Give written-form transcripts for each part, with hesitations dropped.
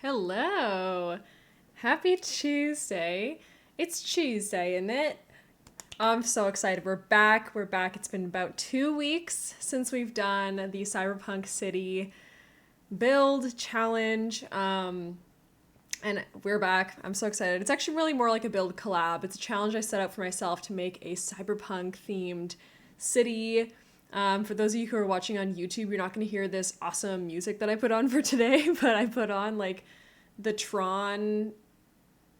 Hello. Happy Tuesday. It's Tuesday, isn't it? I'm so excited. We're back. We're back. It's been about 2 weeks since we've done the Cyberpunk City build challenge. And we're back. I'm so excited. It's actually really more like a build collab. It's a challenge I set out for myself to make a cyberpunk-themed city. For those of you who are watching on YouTube, you're not going to hear this awesome music that I put on for today, but I put on like the Tron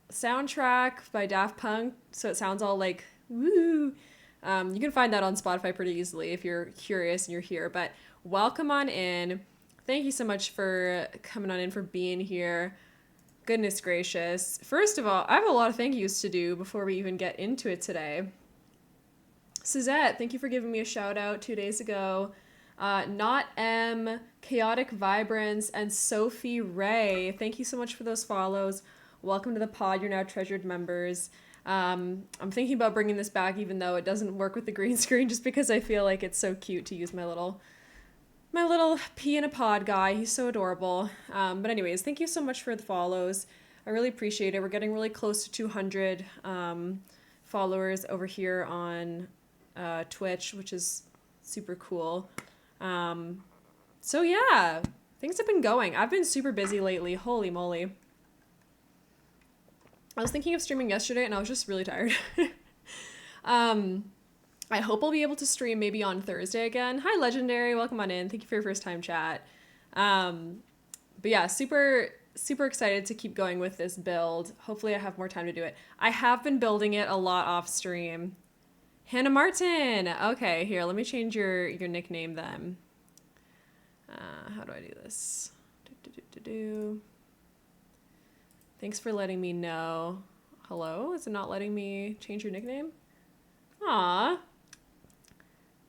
soundtrack by Daft Punk, so it sounds all like woo. You can find that on Spotify pretty easily if you're curious and you're here. But welcome on in. Thank you so much for coming on in, for being here. Goodness gracious. First of all, I have a lot of thank yous to do before we even get into it today. Suzette, thank you for giving me a shout out 2 days ago. Not M, Chaotic Vibrance, and Sophie Ray, thank you so much for those follows. Welcome to the pod. You're now treasured members. I'm thinking about bringing this back, even though it doesn't work with the green screen, just because I feel like it's so cute to use my little pea in a pod guy. He's so adorable. But anyways, thank you so much for the follows. I really appreciate it. We're getting really close to 200 followers over here on Twitch, which is super cool. So yeah, things have been going. I've been super busy lately. Holy moly. I was thinking of streaming yesterday and I was just really tired. I hope I'll be able to stream maybe on Thursday again. Hi, Legendary. Welcome on in. Thank you for your first time chat. But yeah, super excited to keep going with this build. Hopefully I have more time to do it. I have been building it a lot off stream. Hannah Martin. Okay, here, let me change your nickname then. How do I do this? Thanks for letting me know. Hello? Is it not letting me change your nickname? Aw.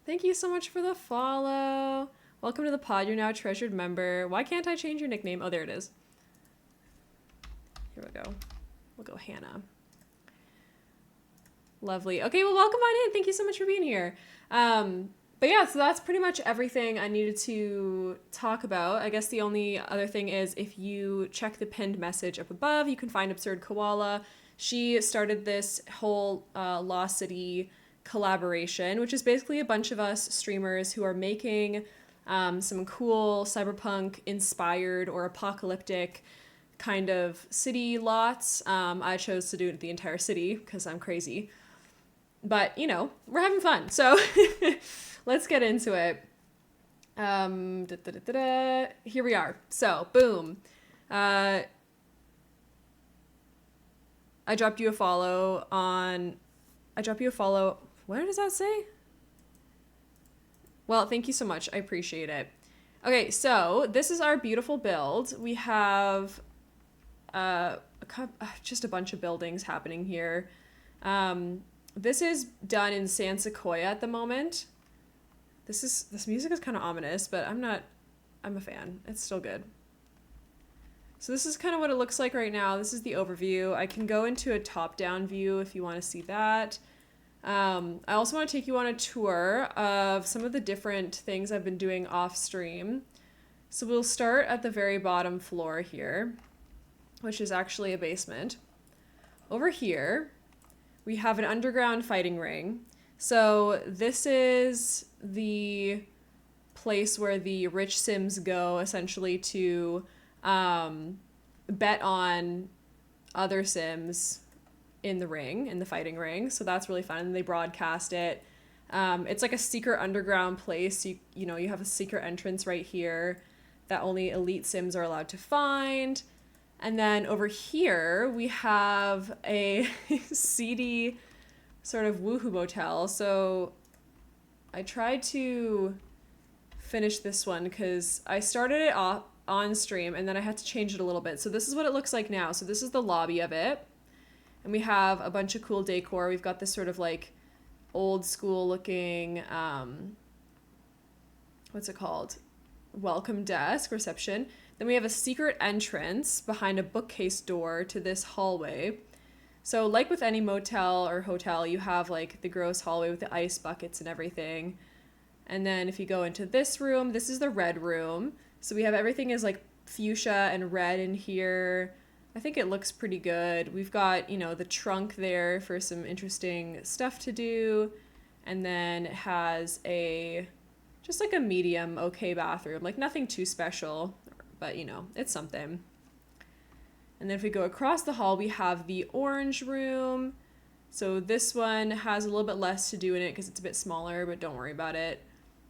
Thank you so much for the follow. Welcome to the pod. You're now a treasured member. Why can't I change your nickname? Oh, there it is. Here we go. We'll go Hannah. Lovely. Okay, well, welcome on in. Thank you so much for being here. But yeah, so that's pretty much everything I needed to talk about. I guess the only other thing is if you check the pinned message up above, you can find Absurd She started this whole Lost City collaboration, which is basically a bunch of us streamers who are making some cool cyberpunk inspired or apocalyptic kind of city lots. I chose to do it the entire city because I'm crazy. But, you know, we're having fun. So let's get into it. Here we are. So, boom. I dropped you a follow on... What does that say? Well, thank you so much. I appreciate it. Okay, so this is our beautiful build. We have just a bunch of buildings happening here. This is done in San Sequoia at the moment. This music is kind of ominous, but I'm a fan. It's still good. So this is kind of what it looks like right now. This is the overview. I can go into a top-down view if you want to see that. I also want to take you on a tour of some of the different things I've been doing off stream. So we'll start at the very bottom floor here, which is actually a basement. Over here, we have an underground fighting ring. So this is the place where the rich Sims go essentially to bet on other Sims in the fighting ring. So that's really fun. And they broadcast it. It's like a secret underground place. You have a secret entrance right here that only elite Sims are allowed to find. And then over here, we have a seedy sort of woohoo motel. So I tried to finish this one because I started it off on stream and then I had to change it a little bit. So this is what it looks like now. So this is the lobby of it. And we have a bunch of cool decor. We've got this sort of like old school looking, what's it called? Welcome desk, reception. Then we have a secret entrance behind a bookcase door to this hallway. So like with any motel or hotel, you have like the gross hallway with the ice buckets and everything. And then if you go into this room, this is the red room. So we have everything is like fuchsia and red in here. I think it looks pretty good. We've got, you know, the trunk there for some interesting stuff to do. And then it has just like a medium okay bathroom. Like nothing too special, but you know, it's something. And then if we go across the hall, we have the orange room. So this one has a little bit less to do in it because it's a bit smaller, but don't worry about it.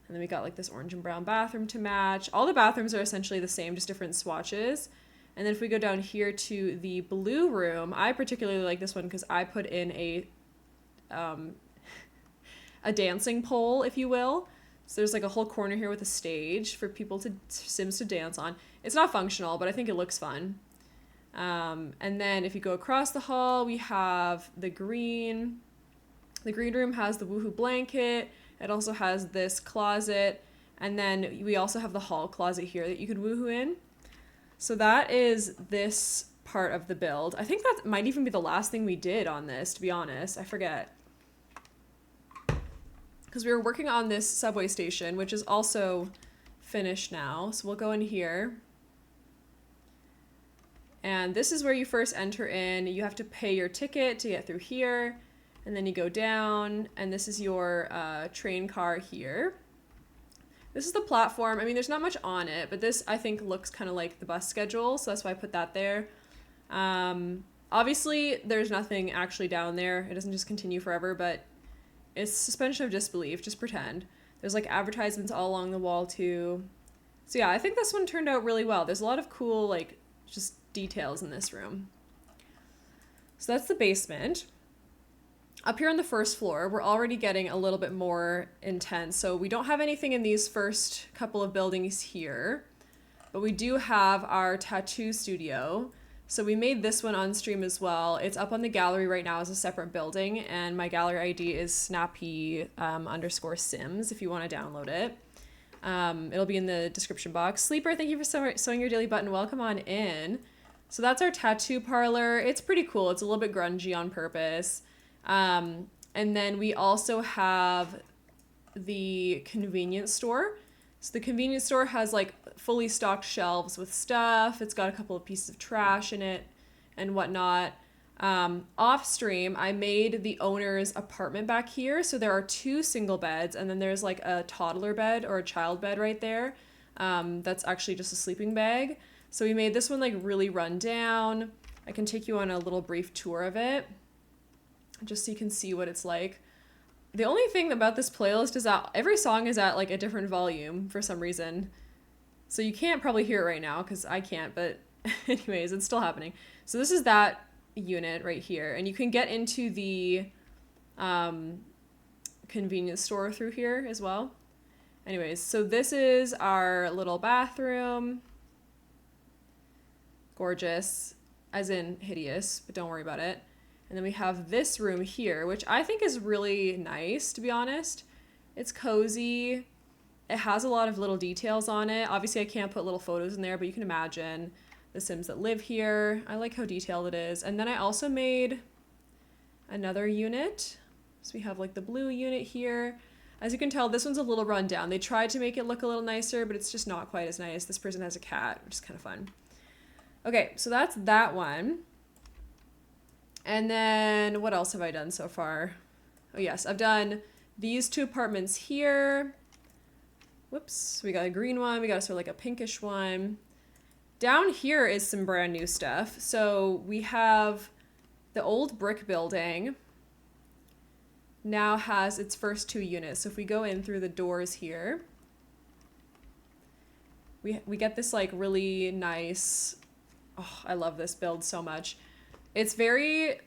And then we got like this orange and brown bathroom to match. All the bathrooms are essentially the same, just different swatches. And then if we go down here to the blue room, I particularly like this one because I put in a dancing pole, if you will. So there's like a whole corner here with a stage for Sims to dance on. It's not functional, but I think it looks fun. And then if you go across the hall, we have the green. The green room has the woohoo blanket. It also has this closet. And then we also have the hall closet here that you could woohoo in. So that is this part of the build. I think that might even be the last thing we did on this, to be honest. I forget. Because we were working on this subway station, which is also finished now. So we'll go in here. And this is where you first enter in. You have to pay your ticket to get through here. And then you go down, and this is your train car here. This is the platform. I mean, there's not much on it, but this, I think, looks kind of like the bus schedule, so that's why I put that there. Obviously, there's nothing actually down there. It doesn't just continue forever, but it's suspension of disbelief. Just pretend. There's, like, advertisements all along the wall, too. So, yeah, I think this one turned out really well. There's a lot of cool, like, just details in this room. So that's the basement. Up here on the first floor, we're already getting a little bit more intense. So we don't have anything in these first couple of buildings here, but we do have our tattoo studio. So we made this one on stream as well. It's up on the gallery right now as a separate building, and my gallery ID is snappy_sims if you want to download it. It'll be in the description box. Sleeper, thank you for sewing your daily button. Welcome on in. So that's our tattoo parlor. It's pretty cool. It's a little bit grungy on purpose. And then we also have the convenience store. So the convenience store has like fully stocked shelves with stuff. It's got a couple of pieces of trash in it and whatnot. Off stream, I made the owner's apartment back here. So there are 2 single beds, and then there's like a toddler bed or a child bed right there. That's actually just a sleeping bag. So we made this one like really run down. I can take you on a little brief tour of it, just so you can see what it's like. The only thing about this playlist is that every song is at like a different volume for some reason. So you can't probably hear it right now because I can't, but anyways, it's still happening. So this is that unit right here, and you can get into the convenience store through here as well. Anyways, so this is our little bathroom. Gorgeous, as in hideous, but don't worry about it. And then we have this room here, which I think is really nice, to be honest. It's cozy. It has a lot of little details on it. Obviously, I can't put little photos in there, but you can imagine the Sims that live here. I like how detailed it is. And then I also made another unit. So we have like the blue unit here. As you can tell, this one's a little run down. They tried to make it look a little nicer, but it's just not quite as nice. This person has a cat, which is kind of fun. Okay, so that's that one. And then what else have I done so far? Oh yes, I've done these 2 apartments here. Whoops, we got a green one, we got sort of like a pinkish one. Down here is some brand new stuff. So we have the old brick building now has its first 2 units. So if we go in through the doors here, we get this like really nice, oh, I love this build so much. It's very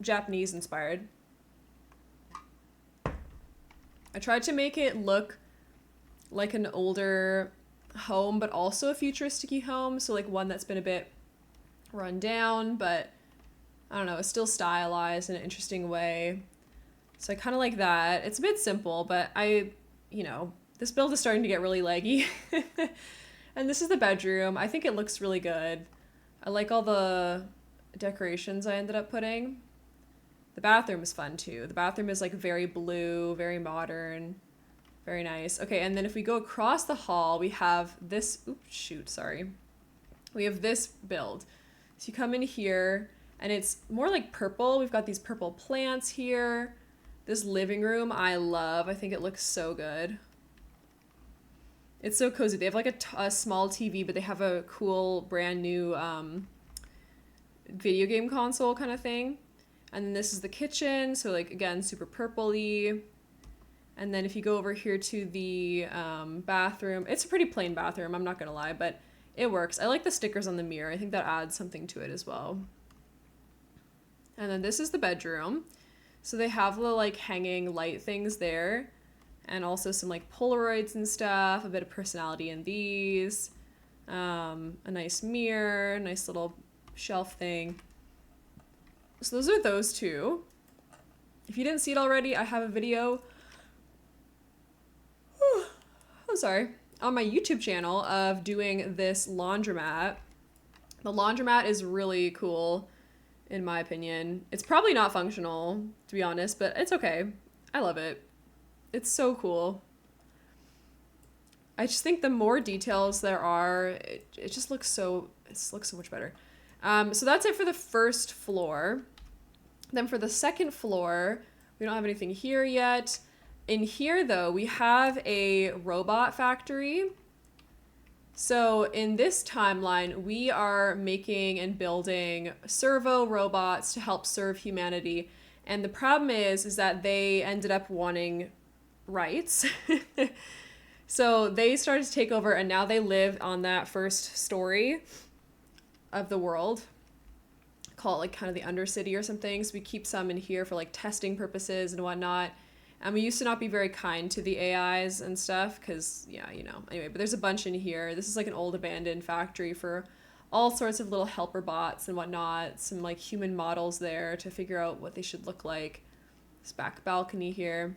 Japanese inspired. I tried to make it look like an older home, but also a futuristic-y home. So like one that's been a bit run down, but I don't know, it's still stylized in an interesting way. So I kind of like that. It's a bit simple, but this build is starting to get really leggy. And this is the bedroom. I think it looks really good. I like all the decorations I ended up putting. The bathroom is fun too. The bathroom is like very blue, very modern, very nice. Okay, and then if we go across the hall, we have this, oops, shoot, sorry. we have this build. So you come in here and it's more like purple. We've got these purple plants here. This living room I love. I think it looks so good. It's so cozy. They have like a small TV, but they have a cool brand new video game console kind of thing. And then this is the kitchen. So like, again, super purpley. And then if you go over here to the bathroom, it's a pretty plain bathroom, I'm not gonna lie, but it works. I like the stickers on the mirror. I think that adds something to it as well. And then this is the bedroom. So they have the like hanging light things there, and also some like Polaroids and stuff, a bit of personality in these, a nice mirror, nice little shelf thing. So those are those two. If you didn't see it already, I have a video on my YouTube channel of doing this laundromat. The laundromat is really cool, in my opinion. It's probably not functional, to be honest, but it's okay. I love it. It's so cool. I just think the more details there are, it just looks so much better. So that's it for the first floor. Then for the second floor, we don't have anything here yet. In here, though, we have a robot factory. So in this timeline, we are making and building servo robots to help serve humanity. And the problem is that they ended up wanting rights. So they started to take over, and now they live on that first story of the world. Call it like kind of the Undercity or something. So we keep some in here for like testing purposes and whatnot. And we used to not be very kind to the AIs and stuff because, yeah, you know. Anyway, but there's a bunch in here. This is like an old abandoned factory for all sorts of little helper bots and whatnot. Some like human models there to figure out what they should look like. This back balcony here.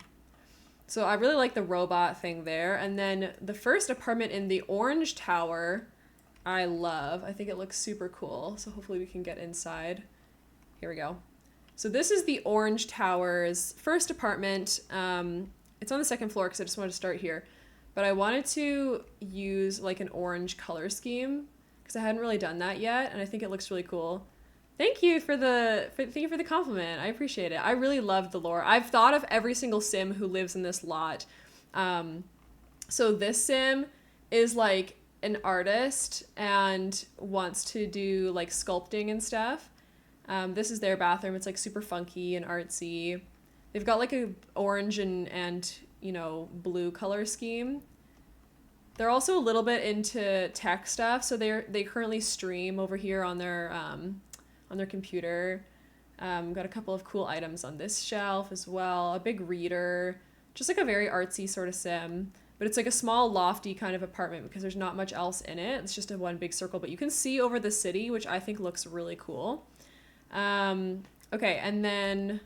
So I really like the robot thing there. And then the first apartment in the orange tower, I love. I think it looks super cool. So hopefully we can get inside. Here we go. So this is the orange tower's first apartment. It's on the second floor because I just wanted to start here. But I wanted to use like an orange color scheme because I hadn't really done that yet, and I think it looks really cool. Thank you for the compliment. I appreciate it. I really love the lore. I've thought of every single sim who lives in this lot. So this sim is like an artist and wants to do like sculpting and stuff. This is their bathroom. It's like super funky and artsy. They've got like a orange and you know, blue color scheme. They're also a little bit into tech stuff, so they currently stream over here on their computer. Got a couple of cool items on this shelf as well. A big reader, just like a very artsy sort of sim. But it's like a small, lofty kind of apartment because there's not much else in it. It's just a one big circle, but you can see over the city, which I think looks really cool. Okay, and then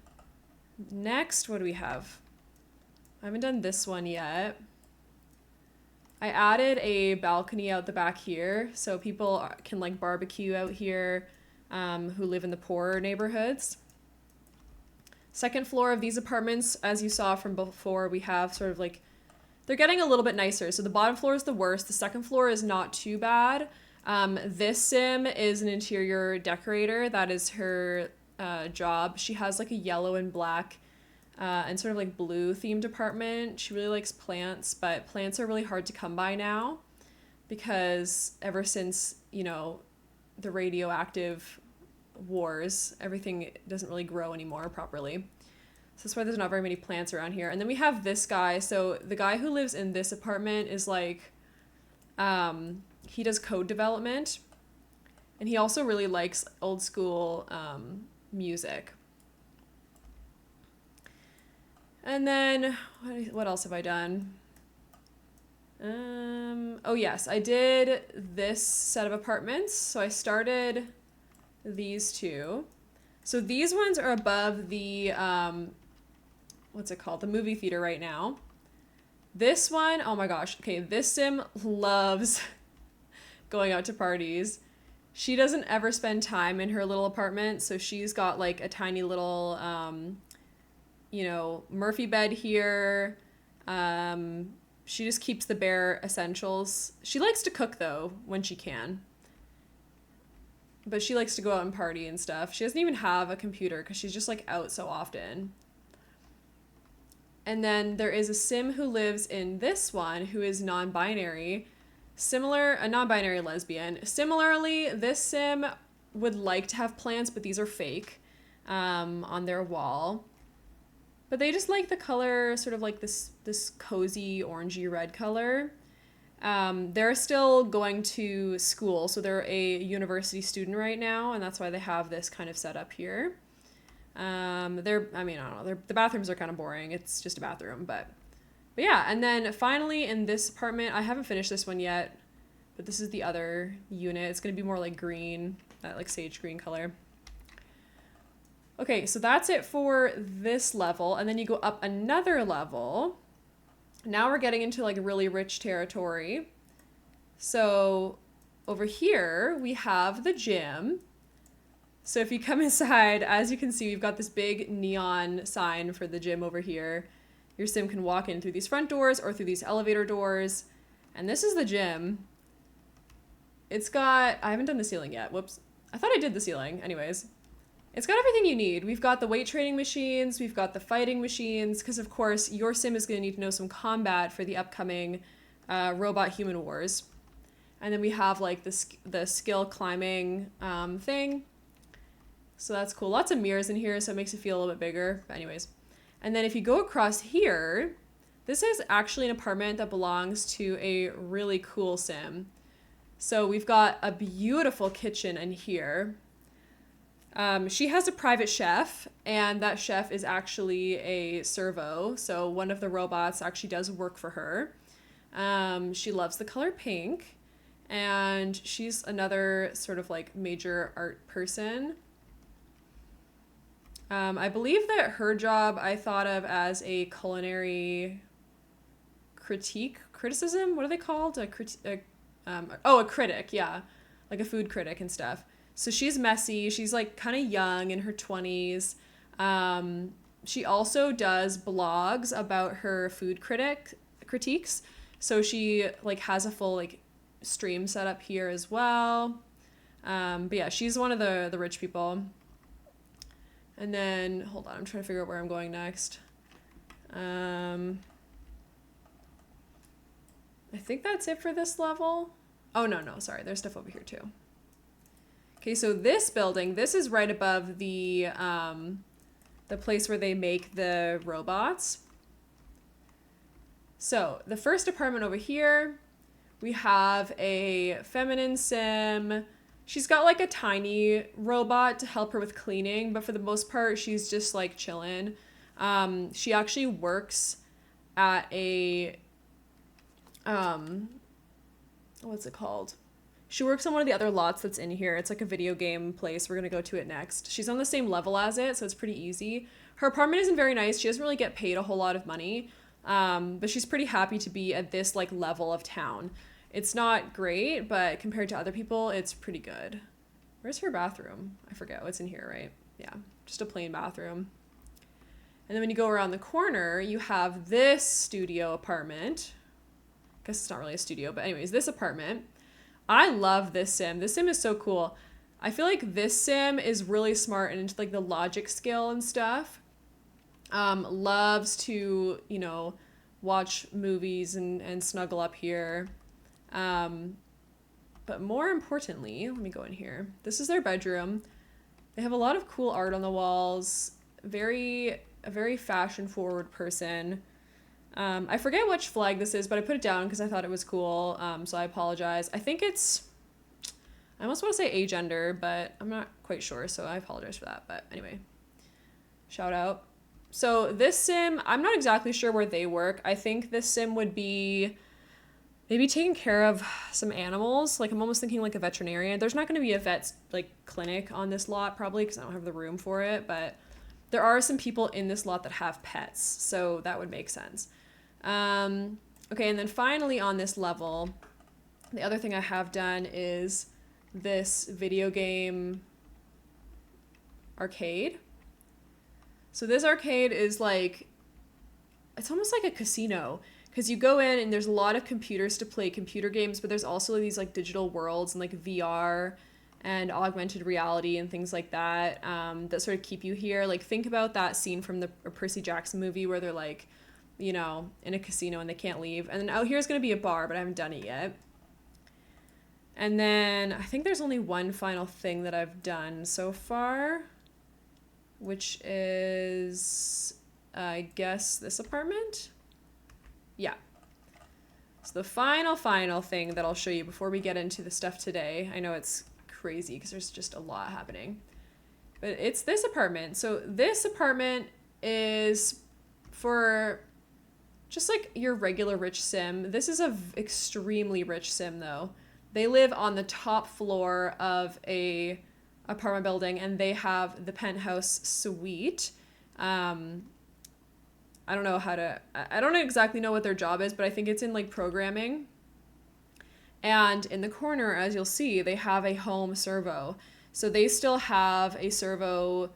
next, what do we have? I haven't done this one yet. I added a balcony out the back here so people can like barbecue out here who live in the poorer neighborhoods. Second floor of these apartments, as you saw from before, we have sort of like, they're getting a little bit nicer. So the bottom floor is the worst. The second floor is not too bad. This sim is an interior decorator. That is her job. She has like a yellow and black and sort of like blue themed apartment. She really likes plants, but plants are really hard to come by now because ever since, you know, the radioactive wars, everything doesn't really grow anymore properly. So that's why there's not very many plants around here. And then we have this guy. So the guy who lives in this apartment is like, he does code development, and he also really likes old school music. And then what else have I done? Oh yes, I did this set of apartments. So I started these two. So these ones are above the what's it called? The movie theater right now. This one, oh my gosh. Okay, this sim loves going out to parties. She doesn't ever spend time in her little apartment, so she's got like a tiny little you know, Murphy bed here. She just keeps the bare essentials. She likes to cook though when she can. but she likes to go out and party and stuff. She doesn't even have a computer because she's just like out so often. And then there is a sim who lives in this one who is non-binary, a non-binary lesbian. Similarly, this sim would like to have plants, but these are fake on their wall. But they just like the color, sort of like this cozy orangey red color. They're still going to school, so they're a university student right now, and that's why they have this kind of setup here. I don't know, the bathrooms are kind of boring. It's just a bathroom, but yeah. And then finally in this apartment, I haven't finished this one yet, but this is the other unit. It's going to be more like green, that like sage green color. Okay, so that's it for this level. And then you go up another level. Now we're getting into like really rich territory. So over here we have the gym. So if you come inside, as you can see, we've got this big neon sign for the gym over here. Your sim can walk in through these front doors or through these elevator doors. And this is the gym. It's got, I haven't done the ceiling yet. Whoops. I thought I did the ceiling. Anyways, it's got everything you need. We've got the weight training machines. We've got the fighting machines. Because of course, your sim is going to need to know some combat for the upcoming robot human wars. And then we have like the skill climbing thing. So that's cool. Lots of mirrors in here, so it makes it feel a little bit bigger. But anyways. And then if you go across here, this is actually an apartment that belongs to a really cool sim. So we've got a beautiful kitchen in here. She has a private chef, and that chef is actually a servo. So one of the robots actually does work for her. She loves the color pink, and she's another sort of like major art person. I believe that her job I thought of as a culinary criticism. What are they called? A critic, yeah. Like a food critic and stuff. So she's messy. She's like kind of young in her 20s. She also does blogs about her food critiques. So she like has a full like stream set up here as well. But yeah, she's one of the rich people. And then, hold on, I'm trying to figure out where I'm going next. I think that's it for this level. Oh, no, sorry. There's stuff over here too. Okay, so this building, this is right above the place where they make the robots. So the first apartment over here, we have a feminine sim. She's got like a tiny robot to help her with cleaning, but for the most part, she's just like chilling. She actually works at a, what's it called? She works on one of the other lots that's in here. It's like a video game place. We're gonna go to it next. She's on the same level as it, so it's pretty easy. Her apartment isn't very nice. She doesn't really get paid a whole lot of money, but she's pretty happy to be at this like level of town. It's not great, but compared to other people, it's pretty good. Where's her bathroom? I forget what's in here, right? Yeah, just a plain bathroom. And then when you go around the corner, you have this studio apartment. I guess it's not really a studio, but anyways, this apartment. I love this sim. This sim is so cool. I feel like this sim is really smart and into like the logic skill and stuff. Loves to, you know, watch movies and snuggle up here. But more importantly, let me go in here. This is their bedroom. They have a lot of cool art on the walls. A very fashion forward person. I forget which flag this is, but I put it down because I thought it was cool. So I apologize. I think it's, I almost want to say agender, but I'm not quite sure. So I apologize for that. But anyway, shout out. So this sim, I'm not exactly sure where they work. I think this sim would be maybe taking care of some animals. Like I'm almost thinking like a veterinarian. There's not going to be a vet's like clinic on this lot probably because I don't have the room for it. But there are some people in this lot that have pets. So that would make sense. Okay, and then finally on this level, the other thing I have done is this video game arcade. So this arcade is like, it's almost like a casino because you go in and there's a lot of computers to play computer games, but there's also these like digital worlds and like VR and augmented reality and things like that, that sort of keep you here. Like, think about that scene from the Percy Jackson movie where they're like, you know, in a casino and they can't leave. And then out here is going to be a bar, but I haven't done it yet. And then I think there's only one final thing that I've done so far, which is, I guess, this apartment? Yeah. So the final thing that I'll show you before we get into the stuff today, I know it's crazy because there's just a lot happening, but it's this apartment. So this apartment is for just like your regular rich sim. This is a extremely rich sim though. They live on the top floor of a apartment building and they have the penthouse suite. I don't know how to, I don't exactly know what their job is, but I think it's in like programming. And in the corner, as you'll see, they have a home servo. So they still have a servo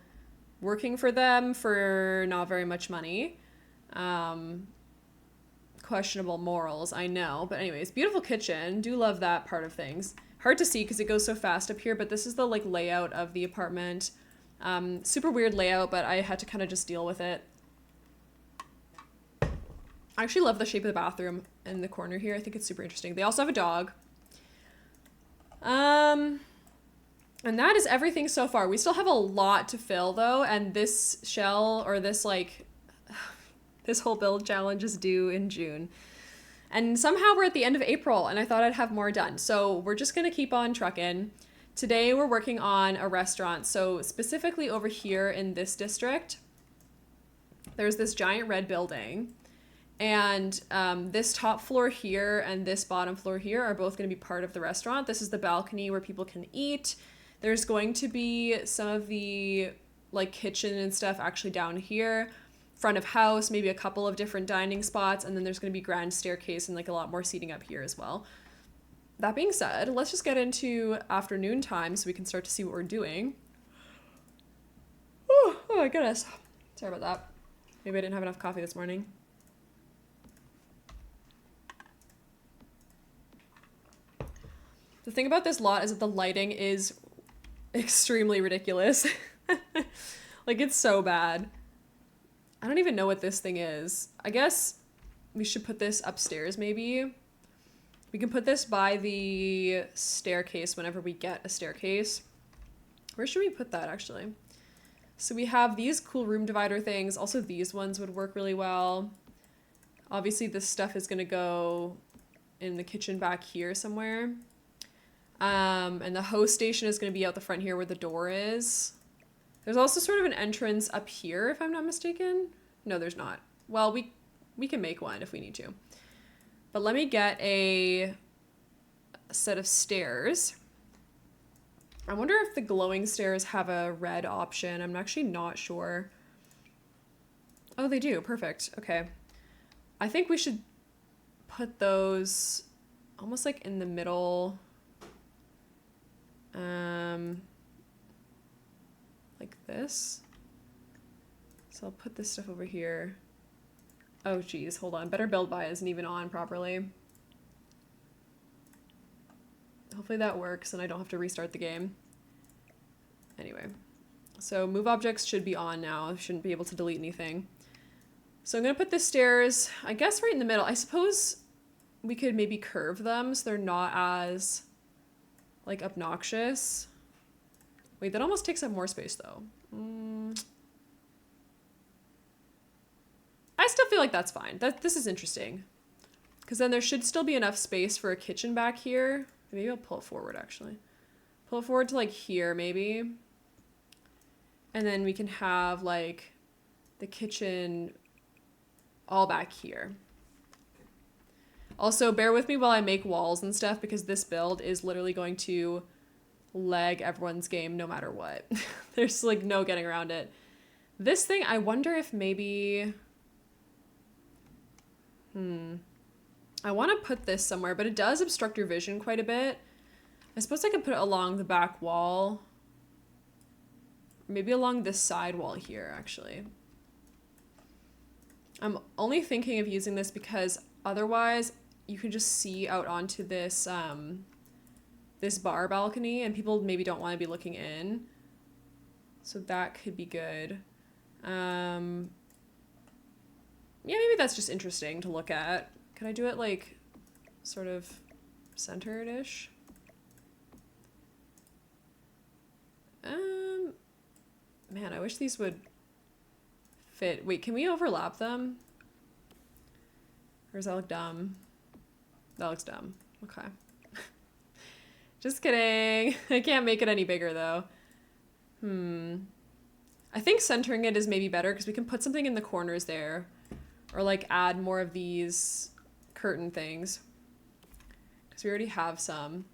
working for them for not very much money. Questionable morals, I know. But anyways, beautiful kitchen. Do love that part of things. Hard to see because it goes so fast up here, but this is the like layout of the apartment. Super weird layout, but I had to kind of just deal with it. I actually love the shape of the bathroom in the corner here. I think it's super interesting. They also have a dog. And that is everything so far. We still have a lot to fill though, and this shell, or this like, this whole build challenge is due in June. And somehow we're at the end of April and I thought I'd have more done. So we're just gonna keep on trucking. Today we're working on a restaurant. So specifically over here in this district, there's this giant red building. And this top floor here and this bottom floor here are both going to be part of the restaurant. This is the balcony where people can eat. There's going to be some of the like kitchen and stuff actually down here, front of house, maybe a couple of different dining spots, and then there's going to be grand staircase and like a lot more seating up here as well. That being said, let's just get into afternoon time so we can start to see what we're doing. Oh my goodness. Sorry about that. Maybe I didn't have enough coffee this morning. The thing about this lot is that the lighting is extremely ridiculous. Like, it's so bad. I don't even know what this thing is. I guess we should put this upstairs, maybe. We can put this by the staircase whenever we get a staircase. Where should we put that, actually? So we have these cool room divider things. Also, these ones would work really well. Obviously, this stuff is going to go in the kitchen back here somewhere. And the host station is going to be out the front here where the door is. There's also sort of an entrance up here, if I'm not mistaken. No, there's not. Well, we can make one if we need to. But let me get a set of stairs. I wonder if the glowing stairs have a red option. I'm actually not sure. Oh, they do. Perfect. Okay. I think we should put those almost like in the middle. Like this. So I'll put this stuff over here. Oh geez, hold on. Better build by isn't even on properly. Hopefully that works and I don't have to restart the game. Anyway, so move objects should be on now. I shouldn't be able to delete anything. So I'm gonna put the stairs, I guess right in the middle. I suppose we could maybe curve them so they're not as like obnoxious. Wait, that almost takes up more space though. I still feel like that's fine. This is interesting. Because then there should still be enough space for a kitchen back here. Maybe I'll pull it forward actually. Pull it forward to like here maybe. And then we can have like the kitchen all back here. Also, bear with me while I make walls and stuff because this build is literally going to lag everyone's game no matter what. There's like no getting around it. This thing, I wonder if maybe... I want to put this somewhere, but it does obstruct your vision quite a bit. I suppose I could put it along the back wall. Maybe along this side wall here, actually. I'm only thinking of using this because otherwise you can just see out onto this this bar balcony, and people maybe don't want to be looking in. So that could be good. Yeah, maybe that's just interesting to look at. Can I do it like sort of centered-ish? Man, I wish these would fit. Wait, can we overlap them? Or does that look dumb? That looks dumb. Okay. Just kidding. I can't make it any bigger though. I think centering it is maybe better because we can put something in the corners there. Or like add more of these curtain things. Because we already have some.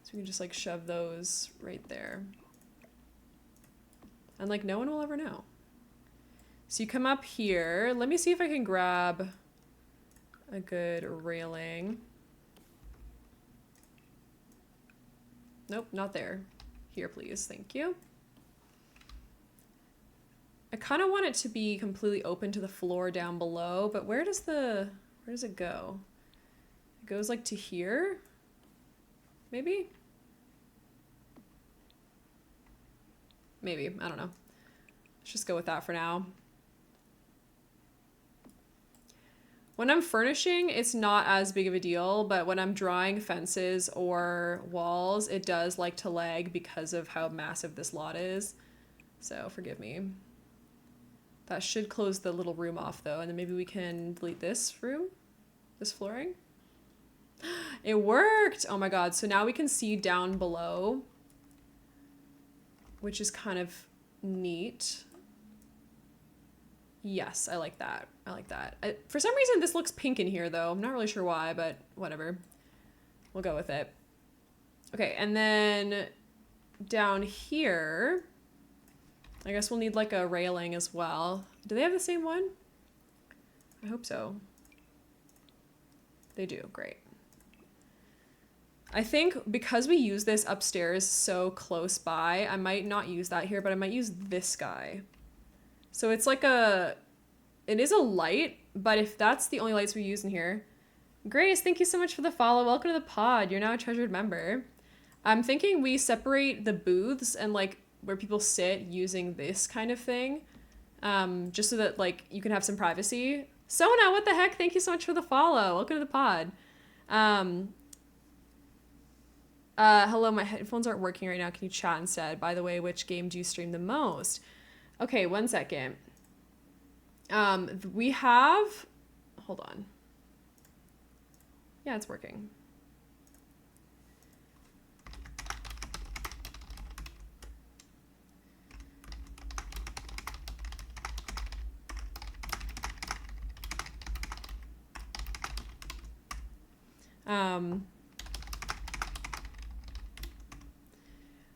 So we can just like shove those right there. And like no one will ever know. So you come up here. Let me see if I can grab a good railing. Nope, not there. Here, please. Thank you. I kind of want it to be completely open to the floor down below, but where does it go? It goes like to here? Maybe? Maybe. I don't know. Let's just go with that for now. When I'm furnishing, it's not as big of a deal, but when I'm drawing fences or walls, it does like to lag because of how massive this lot is. So forgive me. That should close the little room off though, and then maybe we can delete this room, this flooring. It worked! Oh my god, so now we can see down below, which is kind of neat. Yes, I like that. I like that. For some reason, this looks pink in here, though. I'm not really sure why, but whatever. We'll go with it. Okay, and then down here, I guess we'll need like a railing as well. Do they have the same one? I hope so. They do. Great. I think because we use this upstairs so close by, I might not use that here, but I might use this guy. So it's like it is a light, but if that's the only lights we use in here. Grace, thank you so much for the follow. Welcome to the pod. You're now a treasured member. I'm thinking we separate the booths and like where people sit using this kind of thing. Just so that like you can have some privacy. Sona, what the heck? Thank you so much for the follow. Welcome to the pod. Hello, my headphones aren't working right now. Can you chat instead? By the way, which game do you stream the most? Okay, 1 second. We have, hold on. Yeah, it's working.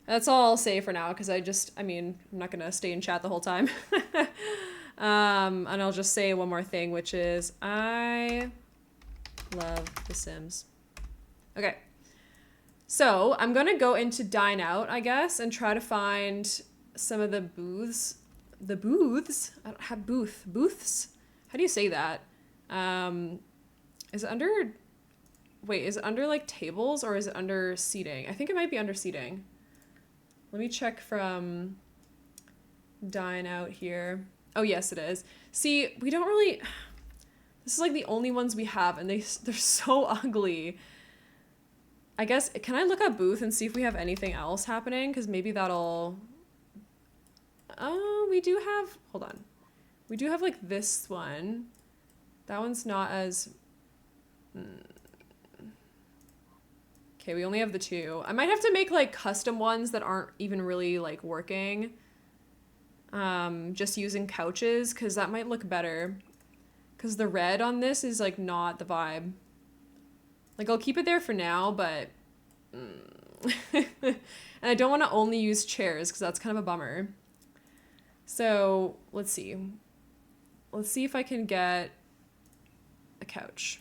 That's all I'll say for now, because I mean, I'm not gonna stay in chat the whole time. And I'll just say one more thing, which is I love The Sims. Okay. So I'm gonna go into Dine Out, I guess, and try to find some of the booths. The booths? I don't have booths? How do you say that? Is it under, wait, is it under like tables or is it under seating? I think it might be under seating. Let me check from Dine Out here. Oh, yes, it is. See, we don't really... This is like the only ones we have, and they're so ugly. I guess, can I look up booth and see if we have anything else happening? Because maybe that'll... Oh, we do have... Hold on. We do have like this one. That one's not as... Okay, we only have the two. I might have to make like custom ones that aren't even really like working. Just using couches, because that might look better. Because the red on this is like not the vibe. Like I'll keep it there for now, but... And I don't want to only use chairs, because that's kind of a bummer. So, let's see. Let's see if I can get a couch.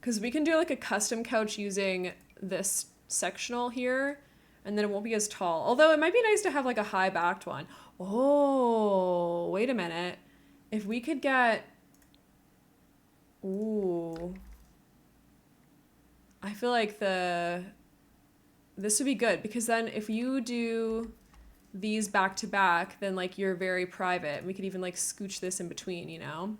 Because we can do like a custom couch using this sectional here, and then it won't be as tall. Although it might be nice to have like a high backed one. Oh, wait a minute. If we could get... Ooh. I feel like this would be good because then if you do these back to back, then like you're very private. We could even like scooch this in between, you know?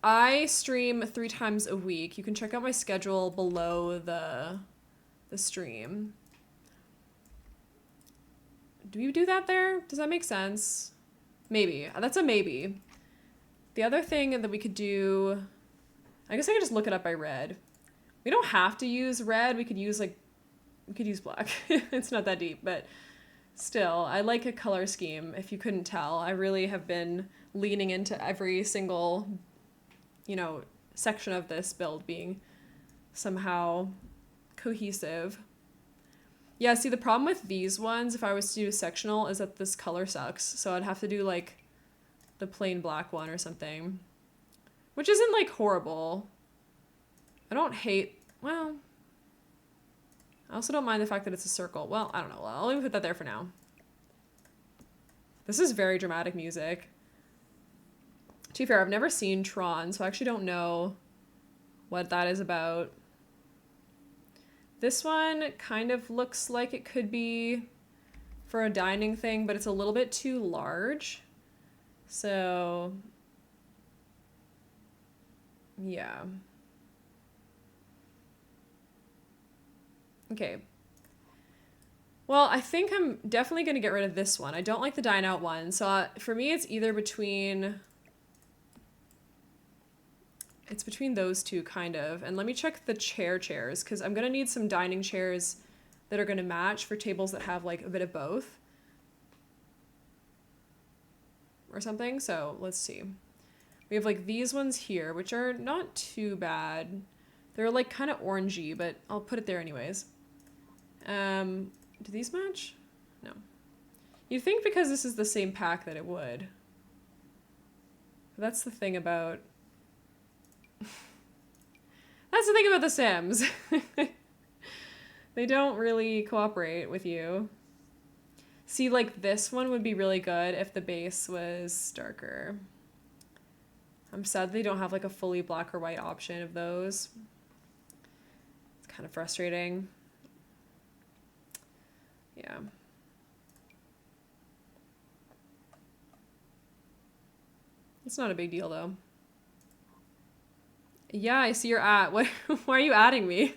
I stream 3 times a week. You can check out my schedule below the stream. Do you do that there? Does that make sense? Maybe. That's a maybe. The other thing that we could do, I guess I could just look it up by red. We don't have to use red. We could use black. It's not that deep, but still, I like a color scheme. If you couldn't tell, I really have been leaning into every single, section of this build being somehow cohesive. Yeah, see, the problem with these ones, if I was to do a sectional, is that this color sucks. So I'd have to do, like, the plain black one or something. Which isn't, like, horrible. I don't hate... Well... I also don't mind the fact that it's a circle. Well, I don't know. I'll even put that there for now. This is very dramatic music. To be fair, I've never seen Tron, so I actually don't know what that is about. This one kind of looks like it could be for a dining thing, but it's a little bit too large. So, yeah. Okay. Well, I think I'm definitely going to get rid of this one. I don't like the dine out one. So for me, it's either between... It's between those two, kind of. And let me check the chairs, because I'm going to need some dining chairs that are going to match for tables that have, like, a bit of both. Or something. So, let's see. We have, like, these ones here, which are not too bad. They're, like, kind of orangey, but I'll put it there anyways. Do these match? No. You'd think because this is the same pack that it would. But that's the thing about... That's the thing about The Sims. They don't really cooperate with you. See, like, this one would be really good if the base was darker. I'm sad they don't have, like, a fully black or white option of those. It's kind of frustrating. Yeah. It's not a big deal, though. Yeah, I see your at. What? Why are you adding me?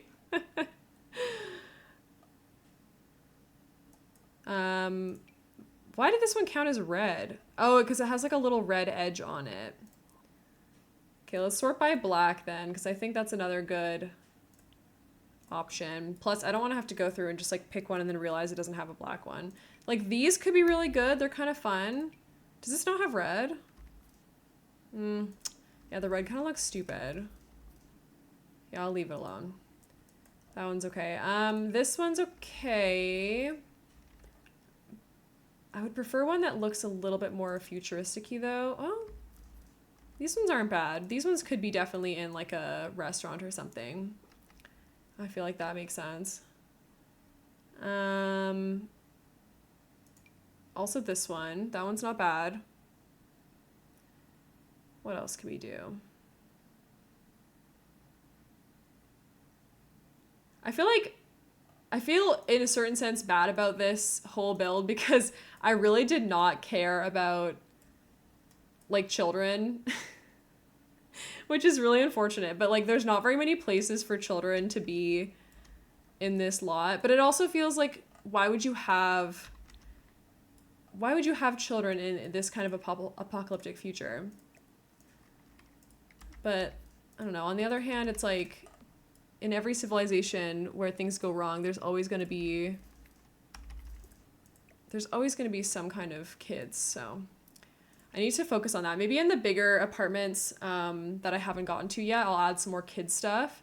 Why did this one count as red? Oh, because it has like a little red edge on it. Okay, let's sort by black then, because I think that's another good option. Plus, I don't want to have to go through and just like pick one and then realize it doesn't have a black one. Like these could be really good. They're kind of fun. Does this not have red? Yeah, the red kind of looks stupid. Yeah, I'll leave it alone. That one's okay. This one's okay. I would prefer one that looks a little bit more futuristic-y though. Oh, these ones aren't bad. These ones could be definitely in like a restaurant or something. I feel like that makes sense. Also this one. That one's not bad. What else can we do? I feel in a certain sense bad about this whole build because I really did not care about like children, which is really unfortunate, but like there's not very many places for children to be in this lot, but it also feels like why would you have children in this kind of apocalyptic future? But I don't know. On the other hand, it's like in every civilization where things go wrong, there's always going to be some kind of kids. So I need to focus on that. Maybe in the bigger apartments that I haven't gotten to yet, I'll add some more kid stuff.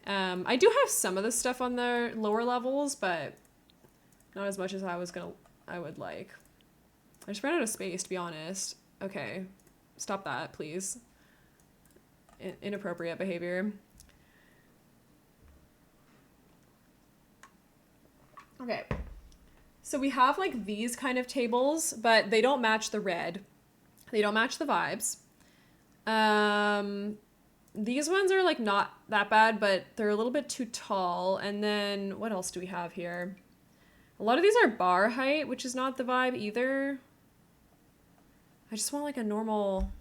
I do have some of the stuff on the lower levels, but not as much as I would like. I just ran out of space, to be honest. Okay, stop that, please. Inappropriate behavior. Okay, so we have like these kind of tables, but they don't match the red. They don't match the vibes. These ones are like not that bad, but they're a little bit too tall. And then what else do we have here? A lot of these are bar height, which is not the vibe either. I just want like a normal,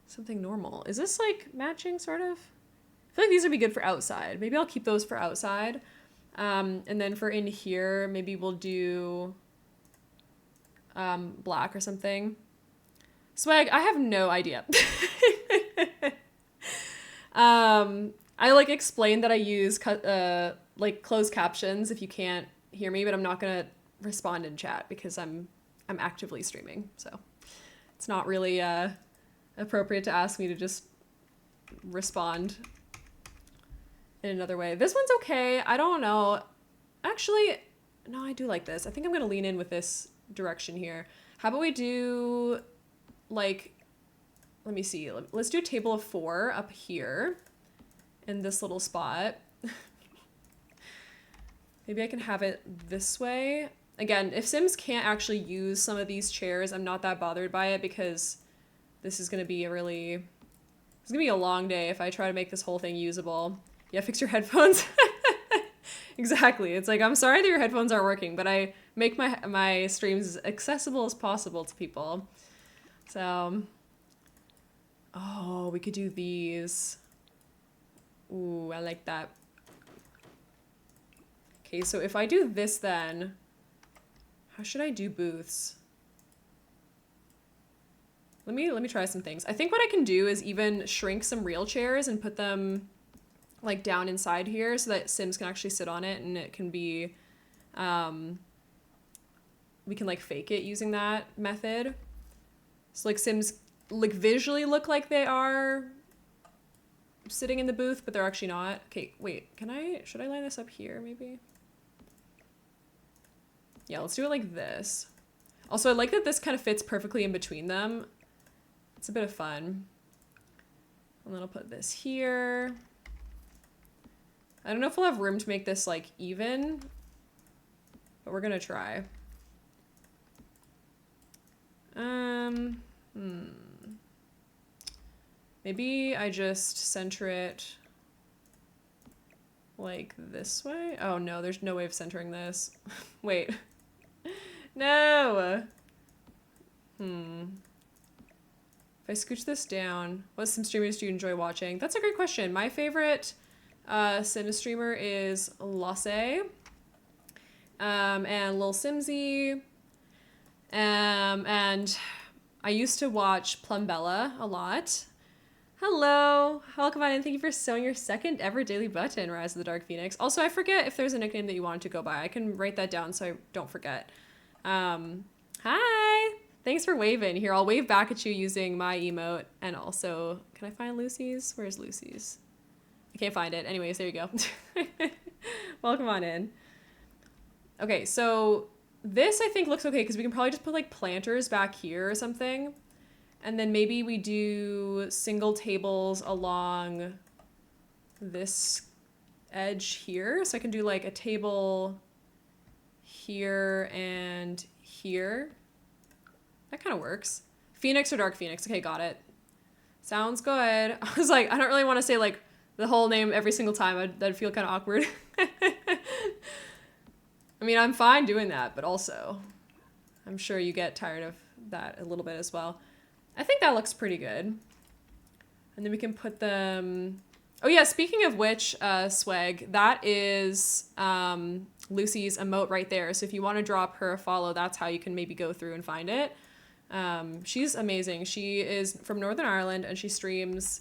something normal. Is this like matching sort of? I feel like these would be good for outside. Maybe I'll keep those for outside. And then for in here, maybe we'll do black or something. Swag, I have no idea. I like explained that I use like closed captions if you can't hear me, but I'm not gonna respond in chat because I'm actively streaming, so it's not really appropriate to ask me to just respond in another way. This one's okay. I don't know. Actually, no, I do like this. I think I'm gonna lean in with this direction here. How about we do like, let me see. Let's do a table of 4 up here in this little spot. Maybe I can have it this way. Again, if Sims can't actually use some of these chairs, I'm not that bothered by it because this is going to be it's going to be a long day if I try to make this whole thing usable. Yeah, fix your headphones. Exactly. It's like, I'm sorry that your headphones aren't working, but I make my streams as accessible as possible to people. So, oh, we could do these. Ooh, I like that. Okay, so if I do this then, how should I do booths? Let me try some things. I think what I can do is even shrink some real chairs and put them like down inside here so that Sims can actually sit on it and it can be, we can like fake it using that method. So like Sims like visually look like they are sitting in the booth, but they're actually not. Okay, wait, should I line this up here maybe? Yeah, let's do it like this. Also, I like that this kind of fits perfectly in between them. It's a bit of fun. And then I'll put this here. I don't know if we'll have room to make this like even, but we're gonna try. Maybe I just center it like this way. Oh no, there's no way of centering this. Wait. No! If I scooch this down, what Sim streamers do you enjoy watching? That's a great question. My favorite Sim streamer is Lost, and Lil Simsy, and I used to watch Plumbella a lot. Hello, welcome on in. Thank you for sewing your second ever daily button, Rise of the Dark Phoenix. Also, I forget if there's a nickname that you wanted to go by. I can write that down so I don't forget. Hi! Thanks for waving. Here, I'll wave back at you using my emote. And also, can I find Lucy's? Where's Lucy's? I can't find it. Anyways, there you go. Welcome on in. Okay, so this I think looks okay because we can probably just put like planters back here or something. And then maybe we do single tables along this edge here. So I can do like a table here and here. That kind of works. Phoenix or Dark Phoenix. Okay, got it. Sounds good. I was like, I don't really want to say like the whole name every single time. That'd feel kind of awkward. I mean, I'm fine doing that, but also I'm sure you get tired of that a little bit as well. I think that looks pretty good. And then we can put them... Oh yeah, speaking of which, Swag, that is Lucy's emote right there. So if you want to drop her a follow, that's how you can maybe go through and find it. She's amazing. She is from Northern Ireland and she streams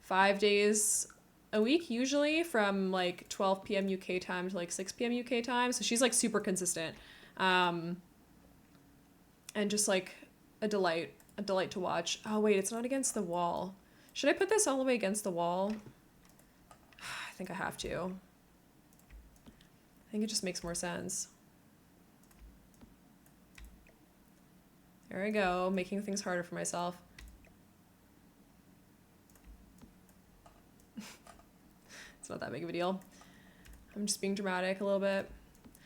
5 days a week, usually from like 12 p.m. UK time to like 6 p.m. UK time. So she's like super consistent. And just like a delight to watch. Oh wait, it's not against the wall. Should I put this all the way against the wall? I think I have to. I think it just makes more sense. There I go, making things harder for myself. It's not that big of a deal. I'm just being dramatic a little bit.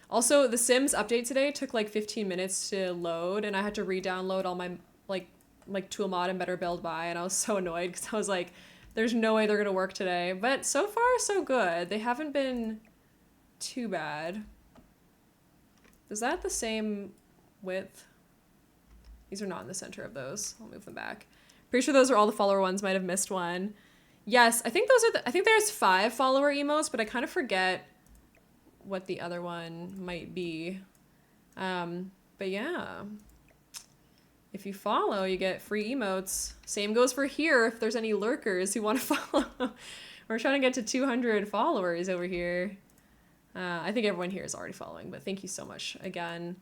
Also, the Sims update today took like 15 minutes to load, and I had to re-download all my like tool mod and better build by, and I was so annoyed because I was like, There's no way they're gonna work today. But so far, so good. They haven't been too bad. Is that the same width? These are not in the center of those. I'll move them back. Pretty sure those are all the follower ones. Might have missed one. Yes, I think those are I think there's 5 follower emotes, but I kind of forget what the other one might be. But yeah. If you follow, you get free emotes. Same goes for here if there's any lurkers who want to follow. We're trying to get to 200 followers over here. I think everyone here is already following, but thank you so much again.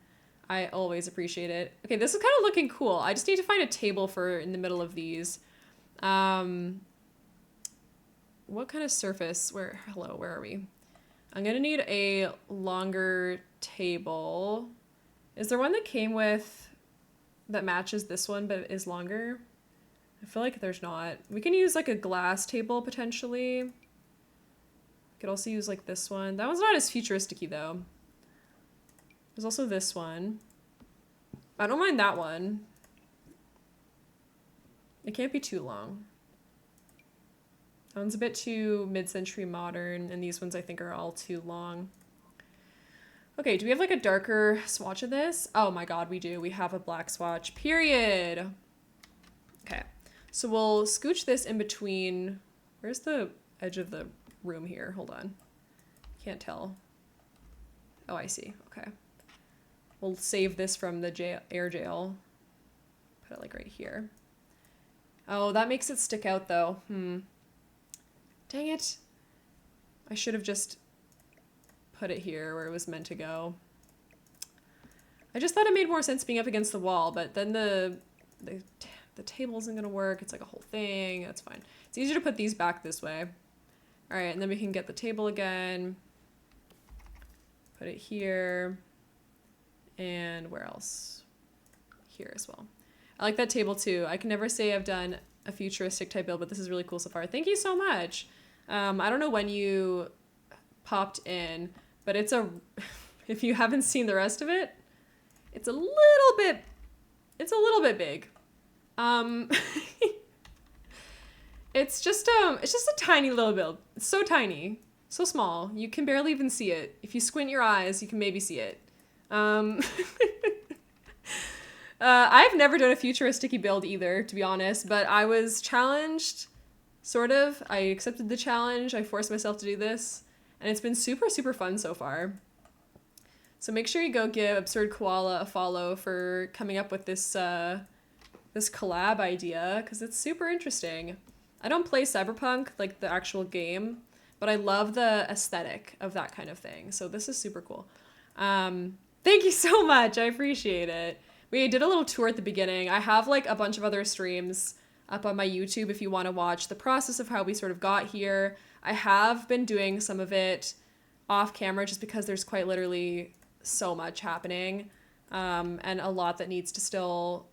I always appreciate it. Okay, this is kind of looking cool. I just need to find a table for in the middle of these. What kind of surface? Hello, where are we? I'm gonna need a longer table. Is there one that came with that matches this one but is longer? I feel like there's not. We can use like a glass table potentially. Could also use like this one. That one's not as futuristic-y though. There's also this one. I don't mind that one. It can't be too long. That one's a bit too mid-century modern, and these ones I think are all too long. Okay, do we have like a darker swatch of this? Oh my god, we do. We have a black swatch, period. Okay, so we'll scooch this in between. Where's the edge of the room here? Hold on. Can't tell. Oh, I see. Okay. We'll save this from the air jail. Put it like right here. Oh, that makes it stick out though. Dang it. I should have just put it here where it was meant to go. I just thought it made more sense being up against the wall, but then the table isn't gonna work. It's like a whole thing. That's fine. It's easier to put these back this way. All right, and then we can get the table again. Put it here. And where else? Here as well. I like that table too. I can never say I've done a futuristic type build, but this is really cool so far. Thank you so much. I don't know when you popped in, but it's if you haven't seen the rest of it, it's a little bit big. It's just a tiny little build. It's so tiny, so small. You can barely even see it. If you squint your eyes, you can maybe see it. I've never done a futuristic build either, to be honest, but I was challenged, sort of. I accepted the challenge. I forced myself to do this, and it's been super, super fun so far. So make sure you go give absurdkoala a follow for coming up with this this collab idea, because it's super interesting. I don't play Cyberpunk, like the actual game, but I love the aesthetic of that kind of thing. So this is super cool. Thank you so much. I appreciate it. We did a little tour at the beginning. I have like a bunch of other streams up on my YouTube if you want to watch the process of how we sort of got here. I have been doing some of it off camera just because there's quite literally so much happening, and a lot that needs to still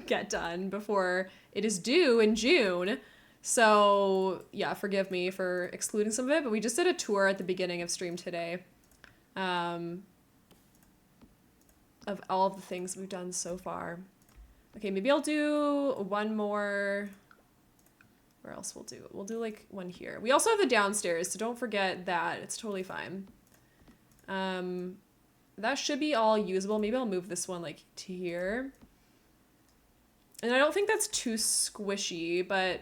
get done before it is due in June. So yeah, forgive me for excluding some of it, but we just did a tour at the beginning of stream today. Of all of the things we've done so far. Okay, maybe I'll do one more. Where else we'll do? We'll do like one here. We also have the downstairs, so don't forget that. It's totally fine. That should be all usable. Maybe I'll move this one like to here. And I don't think that's too squishy, but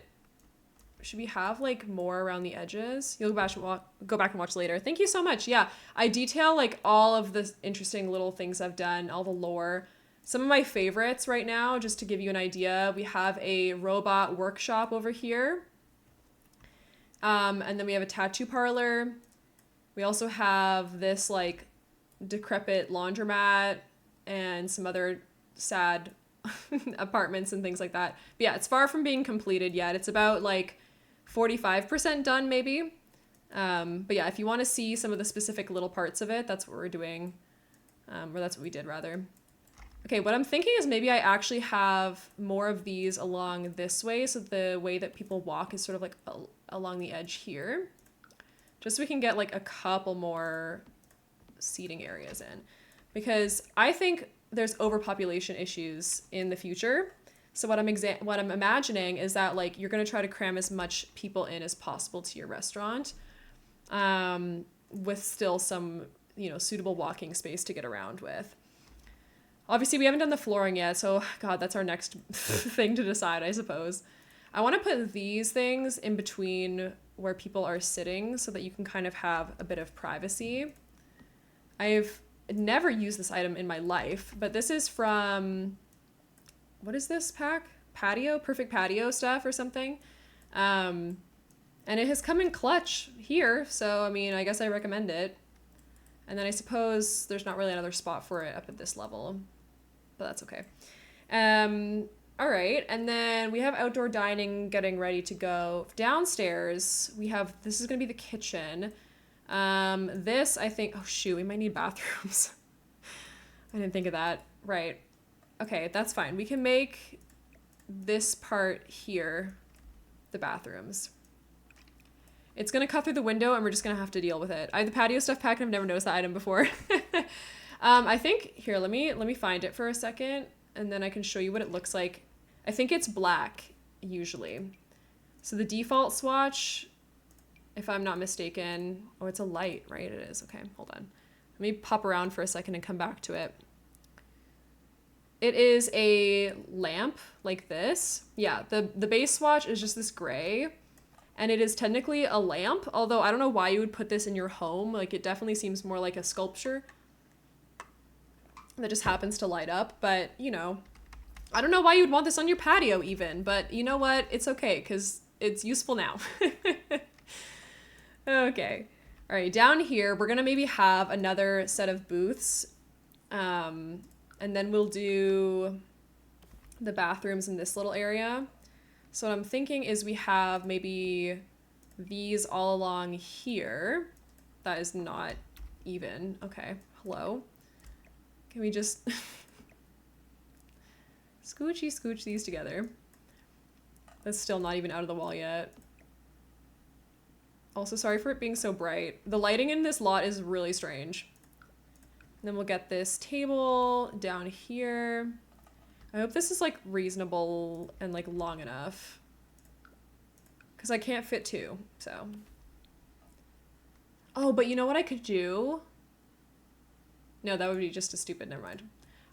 should we have like more around the edges? You'll go back and watch later. Thank you so much. Yeah, I detail like all of the interesting little things I've done, all the lore. Some of my favorites right now, just to give you an idea, we have a robot workshop over here. And then we have a tattoo parlor. We also have this like decrepit laundromat and some other sad apartments and things like that. But yeah, it's far from being completed yet. It's about like 45% done maybe. But yeah, if you want to see some of the specific little parts of it, that's what we're doing. Or that's what we did rather. Okay, what I'm thinking is maybe I actually have more of these along this way, so the way that people walk is sort of like along the edge here. Just so we can get like a couple more seating areas in. Because I think there's overpopulation issues in the future. So what I'm imagining is that like you're gonna try to cram as much people in as possible to your restaurant, with still some, you know, suitable walking space to get around with. Obviously, we haven't done the flooring yet, so God, that's our next thing to decide, I suppose. I want to put these things in between where people are sitting so that you can kind of have a bit of privacy. I've never used this item in my life, but this is from, what is this pack? Patio? Perfect Patio stuff or something. And it has come in clutch here, so I mean, I guess I recommend it. And then I suppose there's not really another spot for it up at this level, but that's okay. All right, and then we have outdoor dining getting ready to go. Downstairs, we have, this is gonna be the kitchen. This, I think, oh shoot, we might need bathrooms. I didn't think of that. Right. Okay, that's fine. We can make this part here the bathrooms. It's gonna cut through the window and we're just gonna have to deal with it. I have the patio stuff pack and I've never noticed that item before. I think, here, let me find it for a second and then I can show you what it looks like. I think it's black, usually. So the default swatch, if I'm not mistaken, oh, it's a light, right? It is, okay, hold on. Let me pop around for a second and come back to it. It is a lamp like this. Yeah, the base swatch is just this gray. And it is technically a lamp, although I don't know why you would put this in your home. Like, it definitely seems more like a sculpture that just happens to light up. But, you know, I don't know why you would want this on your patio even. But you know what? It's okay, because it's useful now. Okay. All right, down here, we're going to maybe have another set of booths. And then we'll do the bathrooms in this little area. So what I'm thinking is we have maybe these all along here. That is not even. Okay, hello. Can we just scooch these together? That's still not even out of the wall yet. Also, sorry for it being so bright. The lighting in this lot is really strange. And then we'll get this table down here. I hope this is like reasonable and like long enough. Because I can't fit two, so. Oh, but you know what I could do? No, that would be just as stupid, never mind.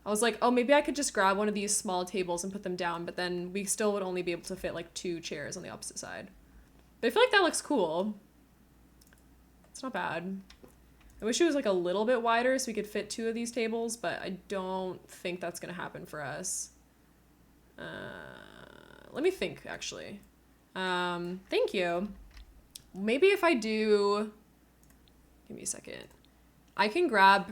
I was like, oh, maybe I could just grab one of these small tables and put them down, but then we still would only be able to fit like 2 chairs on the opposite side. But I feel like that looks cool. It's not bad. I wish it was like a little bit wider so we could fit 2 of these tables, but I don't think that's gonna happen for us. Let me think, actually. Thank you. Maybe if I do, give me a second. I can grab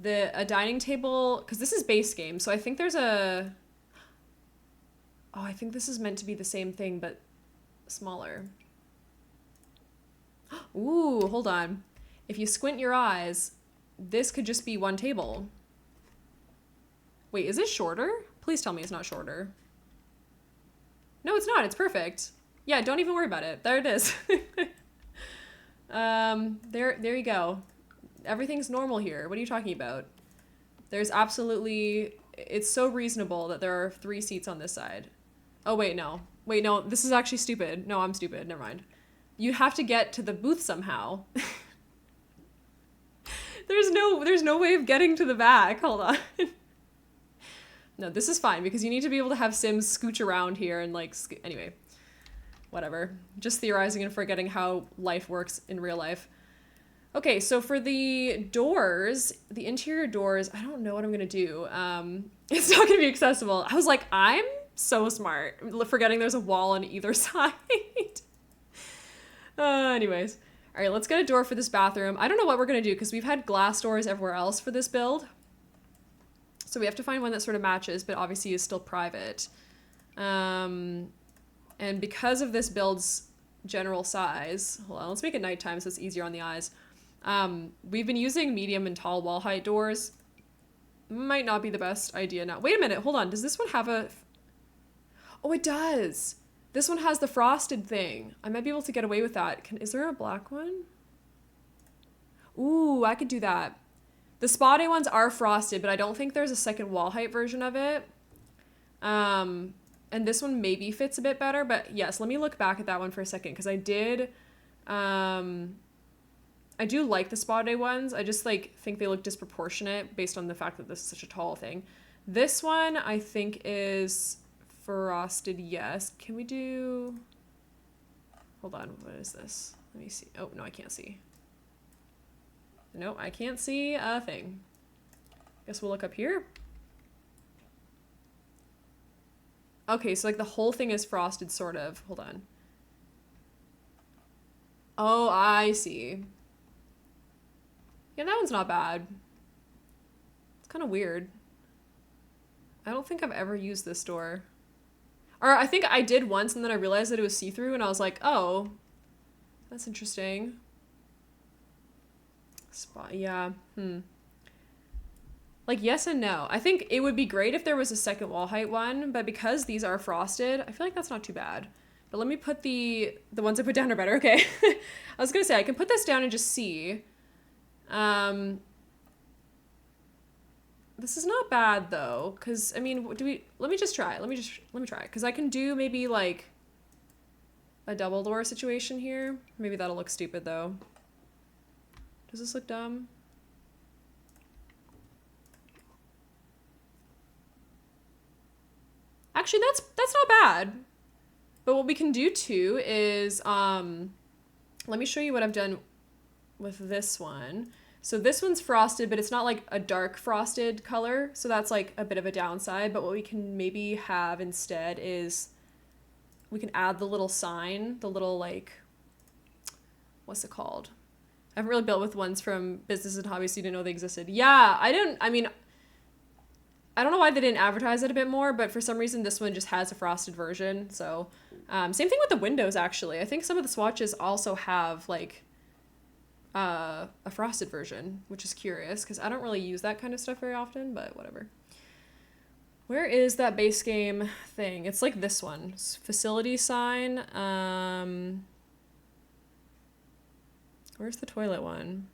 a dining table, because this is base game, so I think there's a, oh, I think this is meant to be the same thing, but smaller. Ooh, hold on. If you squint your eyes, this could just be 1 table. Wait, is it shorter? Please tell me it's not shorter. No, it's not. It's perfect. Yeah, don't even worry about it. There it is. There you go. Everything's normal here. What are you talking about? There's absolutely, it's so reasonable that there are 3 seats on this side. Oh, wait, no. Wait, no, this is actually stupid. No, I'm stupid. Never mind. You have to get to the booth somehow. There's no way of getting to the back. Hold on. No, this is fine because you need to be able to have Sims scooch around here and like, anyway, whatever. Just theorizing and forgetting how life works in real life. Okay, so for the doors, the interior doors, I don't know what I'm gonna do. It's not gonna be accessible. I was like, I'm so smart, forgetting there's a wall on either side. Anyways. All right, let's get a door for this bathroom. I don't know what we're gonna do because we've had glass doors everywhere else for this build. So we have to find one that sort of matches, but obviously is still private. And because of this build's general size, hold on, let's make it nighttime so it's easier on the eyes. We've been using medium and tall wall height doors. Might not be the best idea now. Wait a minute, hold on. Does this one have a... Oh, it does. This one has the frosted thing. I might be able to get away with that. Is there a black one? Ooh, I could do that. The spa day ones are frosted, but I don't think there's a second wall height version of it. And this one maybe fits a bit better, but yes, let me look back at that one for a second, because I did, I do like the spa day ones. I just like think they look disproportionate based on the fact that this is such a tall thing. This one I think is frosted, yes. Can we do, hold on, what is this? Let me see. Oh, no, I can't see. No, I can't see a thing. Guess we'll look up here. Okay, so like the whole thing is frosted, sort of. Hold on. Oh, I see. Yeah, that one's not bad. It's kind of weird. I don't think I've ever used this door. Or I think I did once, and then I realized that it was see-through, and I was like, oh, that's interesting. Spot, yeah, Like, yes and no. I think it would be great if there was a second wall height one, but because these are frosted, I feel like that's not too bad. But let me put the ones I put down are better, okay. I was gonna say, I can put this down and just see. This is not bad though, because, I mean, let me just try. Let me try, because I can do maybe like a double door situation here. Maybe that'll look stupid though. Does this look dumb? Actually, that's not bad. But what we can do too is, let me show you what I've done with this one. So this one's frosted, but it's not like a dark frosted color. So that's like a bit of a downside. But what we can maybe have instead is we can add the little sign, the little like, what's it called? I haven't really built with ones from Business and Hobbies, so you didn't know they existed. Yeah, I don't know why they didn't advertise it a bit more, but for some reason this one just has a frosted version. So same thing with the windows, actually. I think some of the swatches also have like a frosted version, which is curious because I don't really use that kind of stuff very often, but whatever. Where is that base game thing? It's like this one. It's facility sign. Where's the toilet one?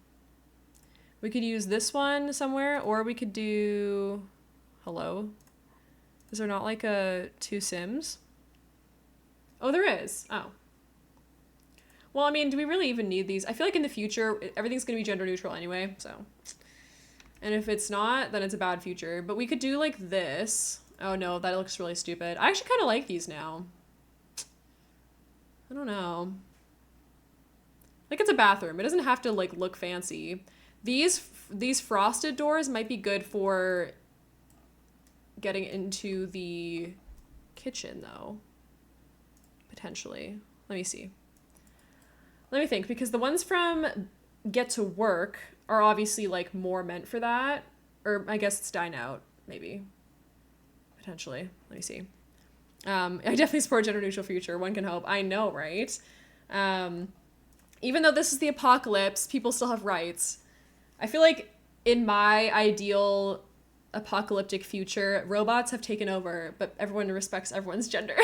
We could use this one somewhere, or we could do... Hello? Is there not like a two Sims? Oh, there is. Oh. Well, I mean, do we really even need these? I feel like in the future, everything's going to be gender neutral anyway, so. And if it's not, then it's a bad future. But we could do like this. Oh no, that looks really stupid. I actually kind of like these now. I don't know. Like, it's a bathroom. It doesn't have to like look fancy. These frosted doors might be good for getting into the kitchen though. Potentially. Let me see. Let me think, because the ones from Get to Work are obviously like more meant for that. Or I guess it's Dine Out, maybe. Potentially. Let me see. I definitely support gender neutral future. One can hope. I know, right? Even though this is the apocalypse, people still have rights. I feel like in my ideal apocalyptic future, robots have taken over, but everyone respects everyone's gender.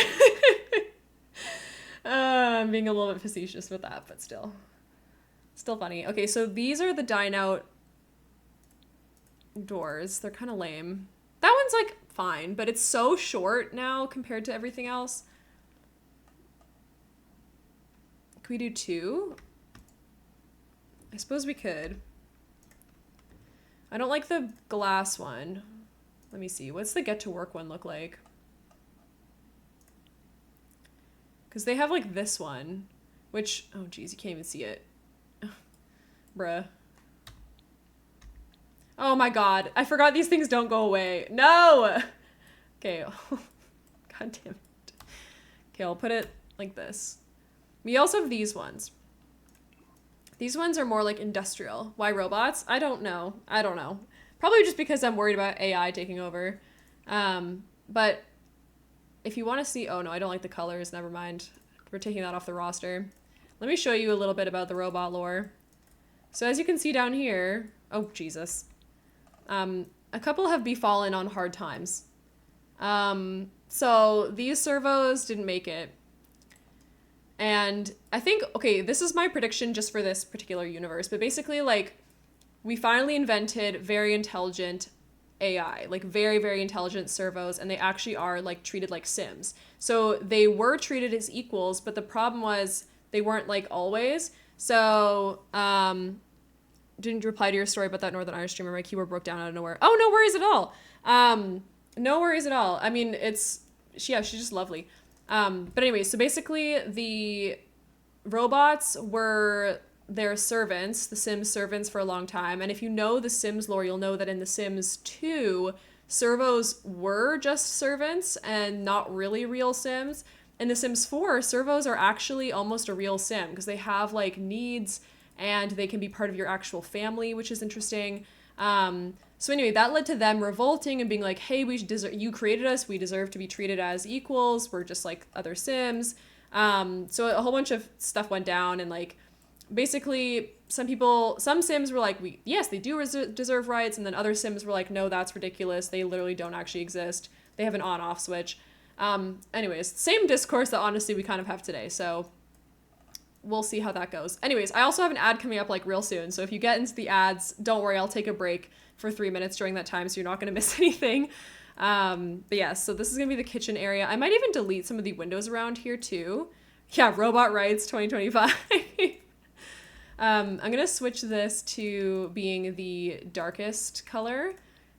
I'm being a little bit facetious with that, but still funny. Okay, so these are the Dine Out doors. They're kind of lame. That one's like fine, but it's so short now compared to everything else. Can we do two? I suppose we could. I don't like the glass one. Let me see. What's the Get to Work one look like? Because they have like this one, which, oh geez, you can't even see it. Bruh. Oh my god, I forgot these things don't go away. No! Okay, god damn it. Okay, I'll put it like this. We also have these ones. These ones are more like industrial. Why robots? I don't know. Probably just because I'm worried about AI taking over. But if you want to see... Oh no, I don't like the colors. Never mind. We're taking that off the roster. Let me show you a little bit about the robot lore. So as you can see down here... Oh, Jesus. A couple have befallen on hard times. So these servos didn't make it. And I think, okay, this is my prediction just for this particular universe, but basically, like, we finally invented very intelligent AI, like very, very intelligent servos, and they actually are like treated like Sims. So they were treated as equals, but the problem was they weren't like always. So, didn't reply to your story about that Northern Irish streamer. My keyboard broke down out of nowhere. Oh, no worries at all. No worries at all. I mean, yeah, she's just lovely. But anyway, so basically the robots were their servants, the Sims servants for a long time. And if you know the Sims lore, you'll know that in The Sims 2, servos were just servants and not really real Sims. In The Sims 4, servos are actually almost a real Sim because they have like needs and they can be part of your actual family, which is interesting. So anyway, that led to them revolting and being like, hey, you created us, we deserve to be treated as equals, we're just like other Sims. So a whole bunch of stuff went down, and like basically some Sims were like, yes, they do deserve rights, and then other Sims were like, no, that's ridiculous, they literally don't actually exist, they have an on-off switch. Anyways, same discourse that honestly we kind of have today, so we'll see how that goes. Anyways, I also have an ad coming up like real soon, so if you get into the ads, don't worry, I'll take a break for 3 minutes during that time, so you're not going to miss anything. But yeah, so this is going to be the kitchen area. I might even delete some of the windows around here too. Yeah, robot rights 2025. I'm going to switch this to being the darkest color,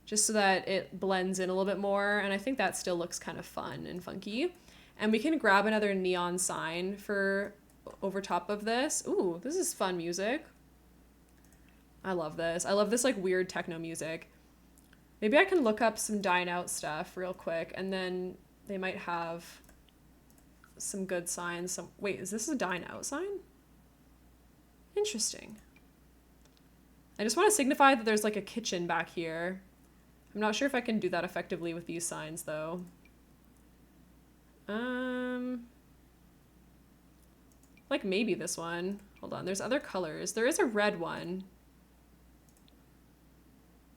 just so that it blends in a little bit more, and I think that still looks kind of fun and funky. And we can grab another neon sign for over top of this. Ooh, this is fun music. I love this. I love this like weird techno music. Maybe I can look up some dine out stuff real quick, and then they might have some good signs. Wait, is this a dine out sign? Interesting. I just want to signify that there's like a kitchen back here. I'm not sure if I can do that effectively with these signs though. Like maybe this one. Hold on, there's other colors. There is a red one.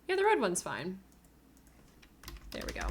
Yeah, the red one's fine. There we go.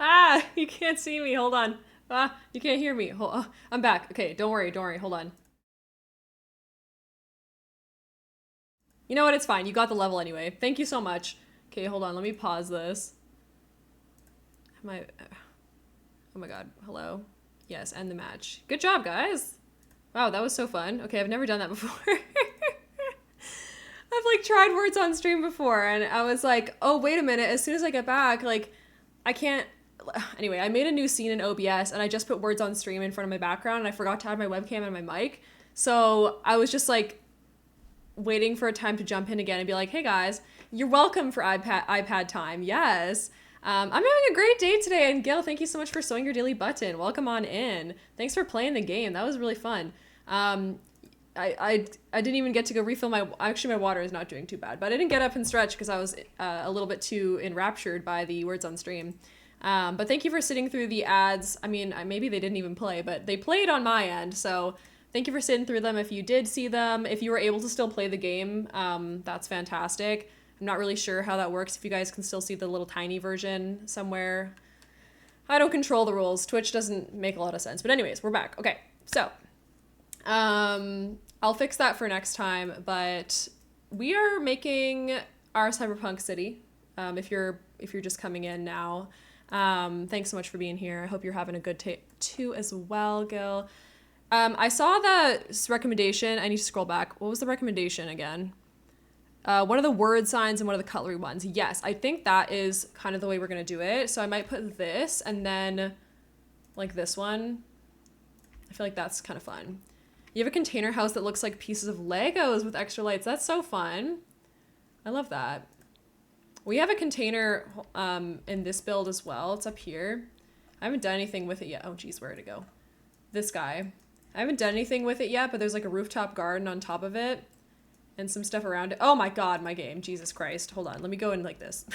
Ah, you can't see me. Hold on. Ah, you can't hear me. I'm back. Okay, don't worry. Don't worry. Hold on. You know what? It's fine. You got the level anyway. Thank you so much. Okay, hold on. Let me pause this. Am I... Oh my god. Hello? Yes, end the match. Good job, guys. Wow, that was so fun. Okay, I've never done that before. I've like tried words on stream before and I was like, oh, wait a minute. As soon as I get back, like, I can't... Anyway, I made a new scene in OBS and I just put words on stream in front of my background and I forgot to add my webcam and my mic. So I was just like waiting for a time to jump in again and be like, hey guys, you're welcome for iPad time. Yes. I'm having a great day today, and Gail, thank you so much for sewing your daily button. Welcome on in. Thanks for playing the game. That was really fun. I didn't even get to go refill my... Actually, my water is not doing too bad, but I didn't get up and stretch because I was a little bit too enraptured by the words on stream. But thank you for sitting through the ads. I mean, maybe they didn't even play, but they played on my end, so thank you for sitting through them. If you did see them, if you were able to still play the game, that's fantastic. I'm not really sure how that works, if you guys can still see the little tiny version somewhere. I don't control the rules. Twitch doesn't make a lot of sense. But anyways, we're back. Okay, so I'll fix that for next time, but we are making our cyberpunk city. If you're just coming in now, thanks so much for being here. I hope you're having a good day too as well, Gil. I saw the recommendation. I need to scroll back. What was the recommendation again? One of the word signs and one of the cutlery ones. Yes, I think that is kind of the way we're going to do it. So I might put this and then like this one. I feel like that's kind of fun. You have a container house that looks like pieces of Legos with extra lights. That's so fun. I love that. We have a container in this build as well. It's up here. I haven't done anything with it yet. Oh geez, where did it go? This guy. I haven't done anything with it yet, but there's like a rooftop garden on top of it and some stuff around it. Oh my god, my game. Jesus Christ. Hold on. Let me go in like this.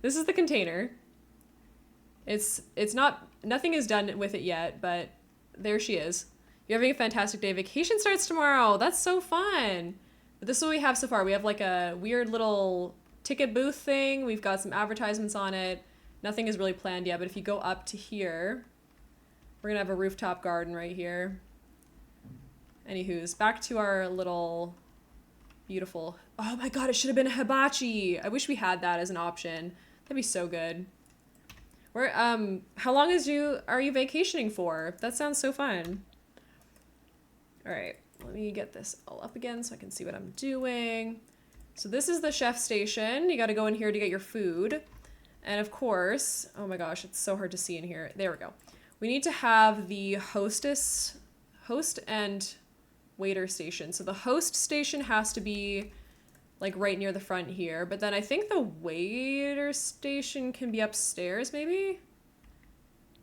This is the container. It's not... Nothing is done with it yet, but there she is. You're having a fantastic day. Vacation starts tomorrow. That's so fun. But this is what we have so far. We have like a weird little ticket booth thing. We've got some advertisements on it. Nothing is really planned yet, but if you go up to here, we're gonna have a rooftop garden right here. Anywho's, back to our little beautiful... Oh my god, it should have been a hibachi. I wish we had that as an option. That'd be so good. Where, how long are you vacationing for? That sounds so fun. All right, let me get this all up again so I can see what I'm doing. So this is the chef station. You got to go in here to get your food. And of course, oh my gosh, it's so hard to see in here. There we go. We need to have the host and waiter station. So the host station has to be like right near the front here, but then I think the waiter station can be upstairs maybe?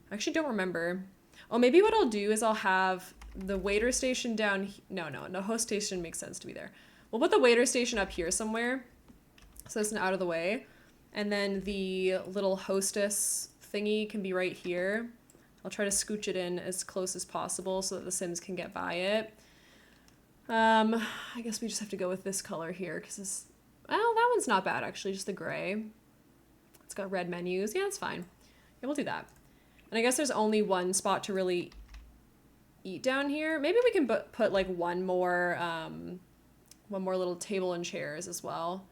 I actually don't remember. Oh, maybe what I'll do is I'll have the waiter station down. No, host station makes sense to be there. We'll put the waiter station up here somewhere so it's out of the way. And then the little hostess thingy can be right here. I'll try to scooch it in as close as possible so that the Sims can get by it. I guess we just have to go with this color here because this, well, that one's not bad actually, just the gray. It's got red menus. Yeah, that's fine. Yeah, we'll do that. And I guess there's only one spot to really eat down here. Maybe we can put like one more little table and chairs as well.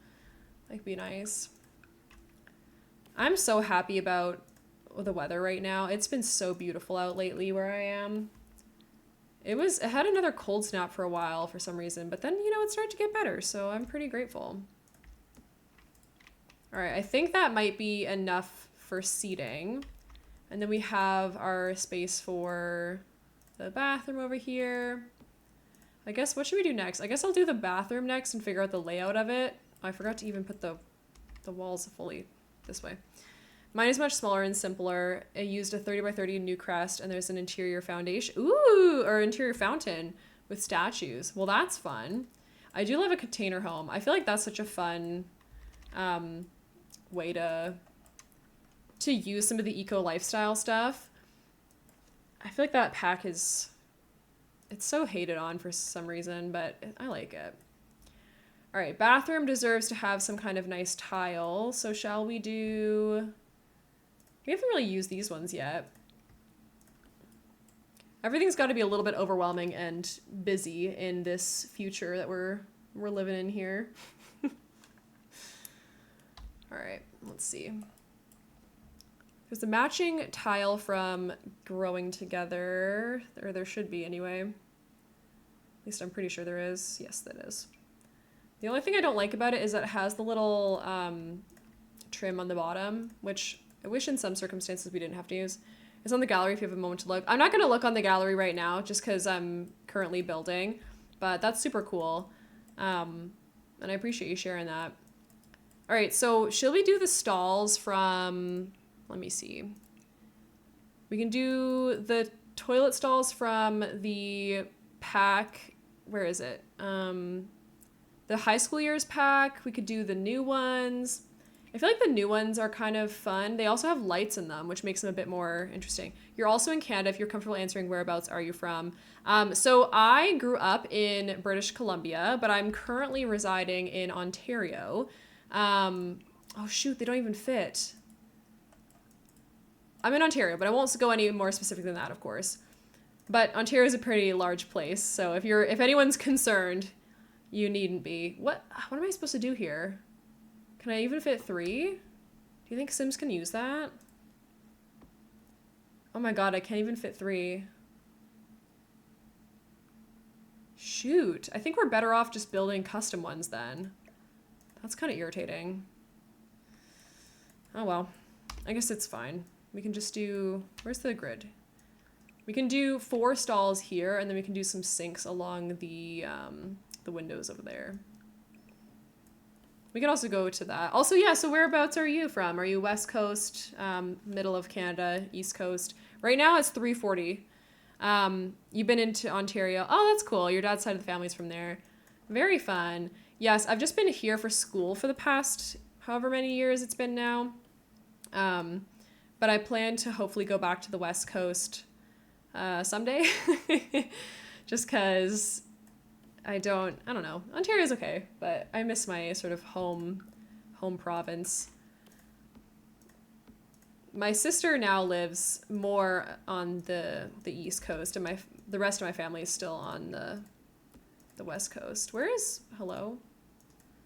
That'd be nice. I'm so happy about the weather right now. It's been so beautiful out lately where I am. It had another cold snap for a while for some reason, but then, you know, it started to get better, so I'm pretty grateful. All right, I think that might be enough for seating. And then we have our space for the bathroom over here. I guess, what should we do next? I guess I'll do the bathroom next and figure out the layout of it. I forgot to even put the walls fully this way. Mine is much smaller and simpler. I used a 30 by 30 new crest, and there's an interior foundation. Ooh, or interior fountain with statues. Well, that's fun. I do love a container home. I feel like that's such a fun way to use some of the eco lifestyle stuff. I feel like that pack it's so hated on for some reason, but I like it. All right, bathroom deserves to have some kind of nice tile. So shall we do... We haven't really used these ones yet. Everything's got to be a little bit overwhelming and busy in this future that we're living in here. All right, let's see. There's a matching tile from Growing Together, or there should be anyway. At least I'm pretty sure there is. Yes, that is. The only thing I don't like about it is that it has the little trim on the bottom, which I wish in some circumstances we didn't have to use. It's on the gallery if you have a moment to look. I'm not going to look on the gallery right now just because I'm currently building, but that's super cool. And I appreciate you sharing that. All right, so should we do the stalls from, let me see. We can do the toilet stalls from the pack, where is it? The high school years pack. We could do the new ones. I feel like the new ones are kind of fun. They also have lights in them, which makes them a bit more interesting. You're also in Canada. If you're comfortable answering, whereabouts are you from? So I grew up in British Columbia, but I'm currently residing in Ontario. Oh shoot, they don't even fit. I'm in Ontario, but I won't go any more specific than that, of course. But Ontario is a pretty large place, so if anyone's concerned, you needn't be. What am I supposed to do here? Can I even fit 3? Do you think Sims can use that? Oh my god, I can't even fit 3. Shoot, I think we're better off just building custom ones then. That's kind of irritating. Oh well, I guess it's fine. We can just do, where's the grid? We can do 4 stalls here, and then we can do some sinks along the windows over there. We can also go to that. Also, yeah, so whereabouts are you from? Are you West Coast, middle of Canada, East Coast? Right now it's 3:40. You've been into Ontario. Oh, that's cool. Your dad's side of the family's from there. Very fun. Yes, I've just been here for school for the past however many years it's been now. But I plan to hopefully go back to the West Coast someday. Just because I don't know. Ontario's okay, but I miss my sort of home province. My sister now lives more on the East Coast, and the rest of my family is still on the West Coast. Where is, hello?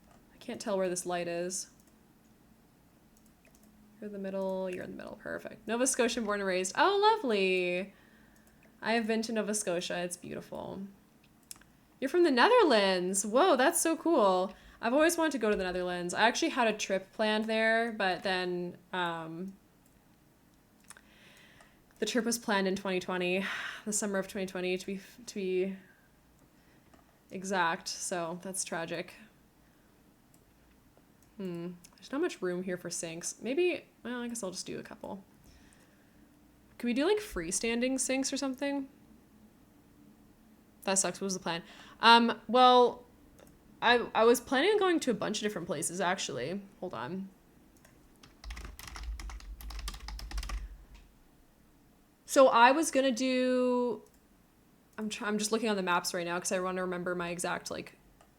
I can't tell where this light is. You're in the middle, you're in the middle, perfect. Nova Scotian born and raised. Oh, lovely. I have been to Nova Scotia, it's beautiful. You're from the Netherlands. Whoa, that's so cool. I've always wanted to go to the Netherlands. I actually had a trip planned there, but then the trip was planned in 2020, the summer of 2020 to be exact. So that's tragic. There's not much room here for sinks. Maybe, well, I guess I'll just do a couple. Can we do like freestanding sinks or something? That sucks. What was the plan? Well, I was planning on going to a bunch of different places, actually. Hold on. So I was gonna do... I'm just looking on the maps right now because I want to remember my exact, like,